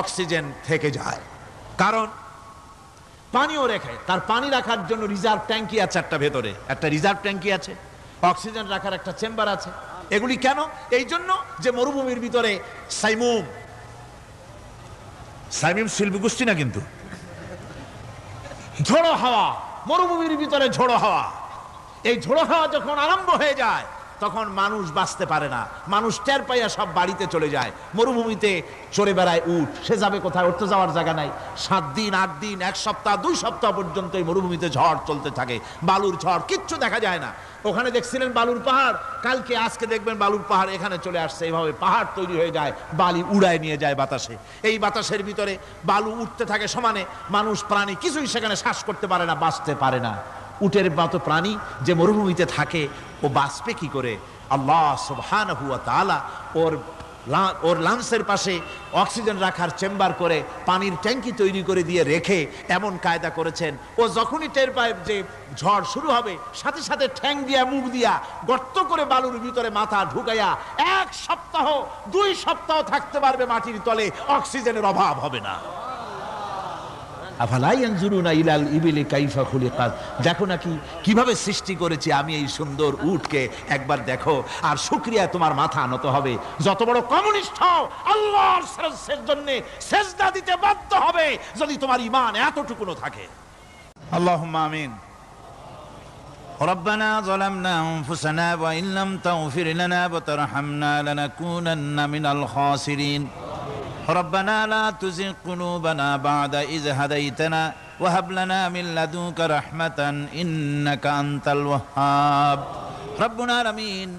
অক্সিজেন থেকে যায়, কারণ পানিও রেখে, তার পানি রাখার জন্য রিজার্ভ ট্যাঙ্কি আছে, একটা রিজার্ভ ট্যাঙ্কি আছে, অক্সিজেন রাখার একটা চেম্বার আছে। এগুলি কেন? এই জন্য যে মরুভূমির ভিতরে সাইমুম শিল্পগোষ্ঠী না, কিন্তু ঝোড়ো হাওয়া, মরুভূমির ভিতরে ঝোড়ো হাওয়া, এই ঝোড়ো হাওয়া যখন আরম্ভ হয়ে যায় তখন মানুষ বাঁচতে পারে না, মানুষ টের পাইয়া সব বাড়িতে চলে যায়। মরুভূমিতে চড়ে বেড়ায় উট, সে যাবে কোথায়? ওর তো যাওয়ার জায়গা নাই। 7 দিন 8 দিন 1 সপ্তাহ 2 সপ্তাহ পর্যন্ত এই মরুভূমিতে ঝড় চলতে থাকে, বালুর ঝড়, কিচ্ছু দেখা যায় না। ওখানে দেখছিলেন বালুর পাহাড়, কালকে আজকে দেখবেন বালুর পাহাড় এখানে চলে আসছে, এইভাবে পাহাড় তৈরি হয়ে যায়, বালি উড়ায় নিয়ে যায় বাতাসে। এই বাতাসের ভিতরে বালু উঠতে থাকে সমানে, মানুষ প্রাণী কিছুই সেখানে শ্বাস করতে পারে না, বাঁচতে পারে না। উটের মতো প্রাণী যে মরুভূমিতে থাকে ও বাঁচবে কি করে? আল্লাহ সুবহানাহু ওয়া তাআলা ওর লাংসের পাশে অক্সিজেন রাখার চেম্বার করে পানির ট্যাঙ্কি তৈরি করে দিয়ে রেখে এমন কায়দা করেছেন, ও যখনই টের পায় যে ঝড় শুরু হবে, সাথে সাথে ঠ্যাং দিয়া মুখ দিয়া গর্ত করে বালুর ভিতরে মাথা ঢুকাইয়া 1 সপ্তাহ 2 সপ্তাহ থাকতে পারবে মাটির তলে, অক্সিজেনের অভাব হবে না। আফালা ইয়ানজুরুনা ইলাল ইবিলি কাইফা খুলিকাত, দেখো নাকি কিভাবে সৃষ্টি করেছি আমি এই সুন্দর উটকে, একবার দেখো, আর শুকরিয়া তোমার মাথা নত হবে। যত বড় কমিউনিস্ট হও, আল্লাহর জন্য সেজদা দিতে বাধ্য হবে যদি তোমার ঈমান এতটুকুনো থাকে। আল্লাহুম্মা আমিন। ربنا ظلمنا أنفسنا وإن لم تغفر لنا وترحمنا لنكونن من الخاسرين ربنا لا تزغ قلوبنا بعد إذ هديتنا وهب لنا من لدنك رحمة إنك أنت الوهاب ربنا العالمين।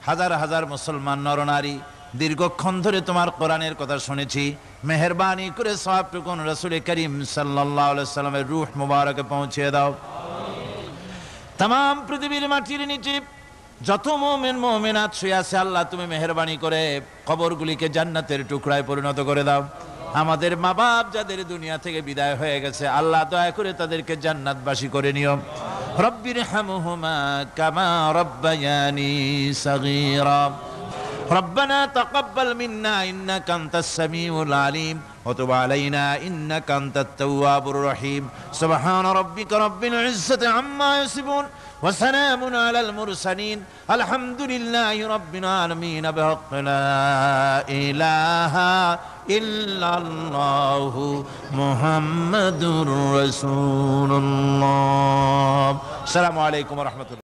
হাজার হাজার মুসলমান নরনারী দীর্ঘক্ষণ ধরে তোমার কোরআনের কথা শুনেছি, মেহেরবানি করে সওয়াবটুকুন রাসূল করিম সাল্লাল্লাহু আলাইহি ওয়াসাল্লামের রূহ মুবারকে পৌঁছে দাও। তাম পৃথিবীর মাটির নিচে যত মুমিন মুমিনাত শুয়ে আছে, আল্লাহ তুমি মেহেরবানি করে কবরগুলিকে জান্নাতের টুকরায় পরিণত করে দাও। আমাদের মা বাপ যাদের দুনিয়া থেকে বিদায় হয়ে গেছে, আল্লাহ দয়া করে তাদেরকে জান্নাতবাসী করে নিও। রব্বিরহামহুমা কামা রব্বায়ানি সাগীরা ربنا تقبل منا إنك أنت السميع العليم وتب علينا إنك أنت التواب الرحيم سبحان ربك رب العزة عما يصفون وسلام على المرسلين الحمد لله رب العالمين بحق لا إله إلا الله محمد رسول الله السلام عليكم ورحمة الله.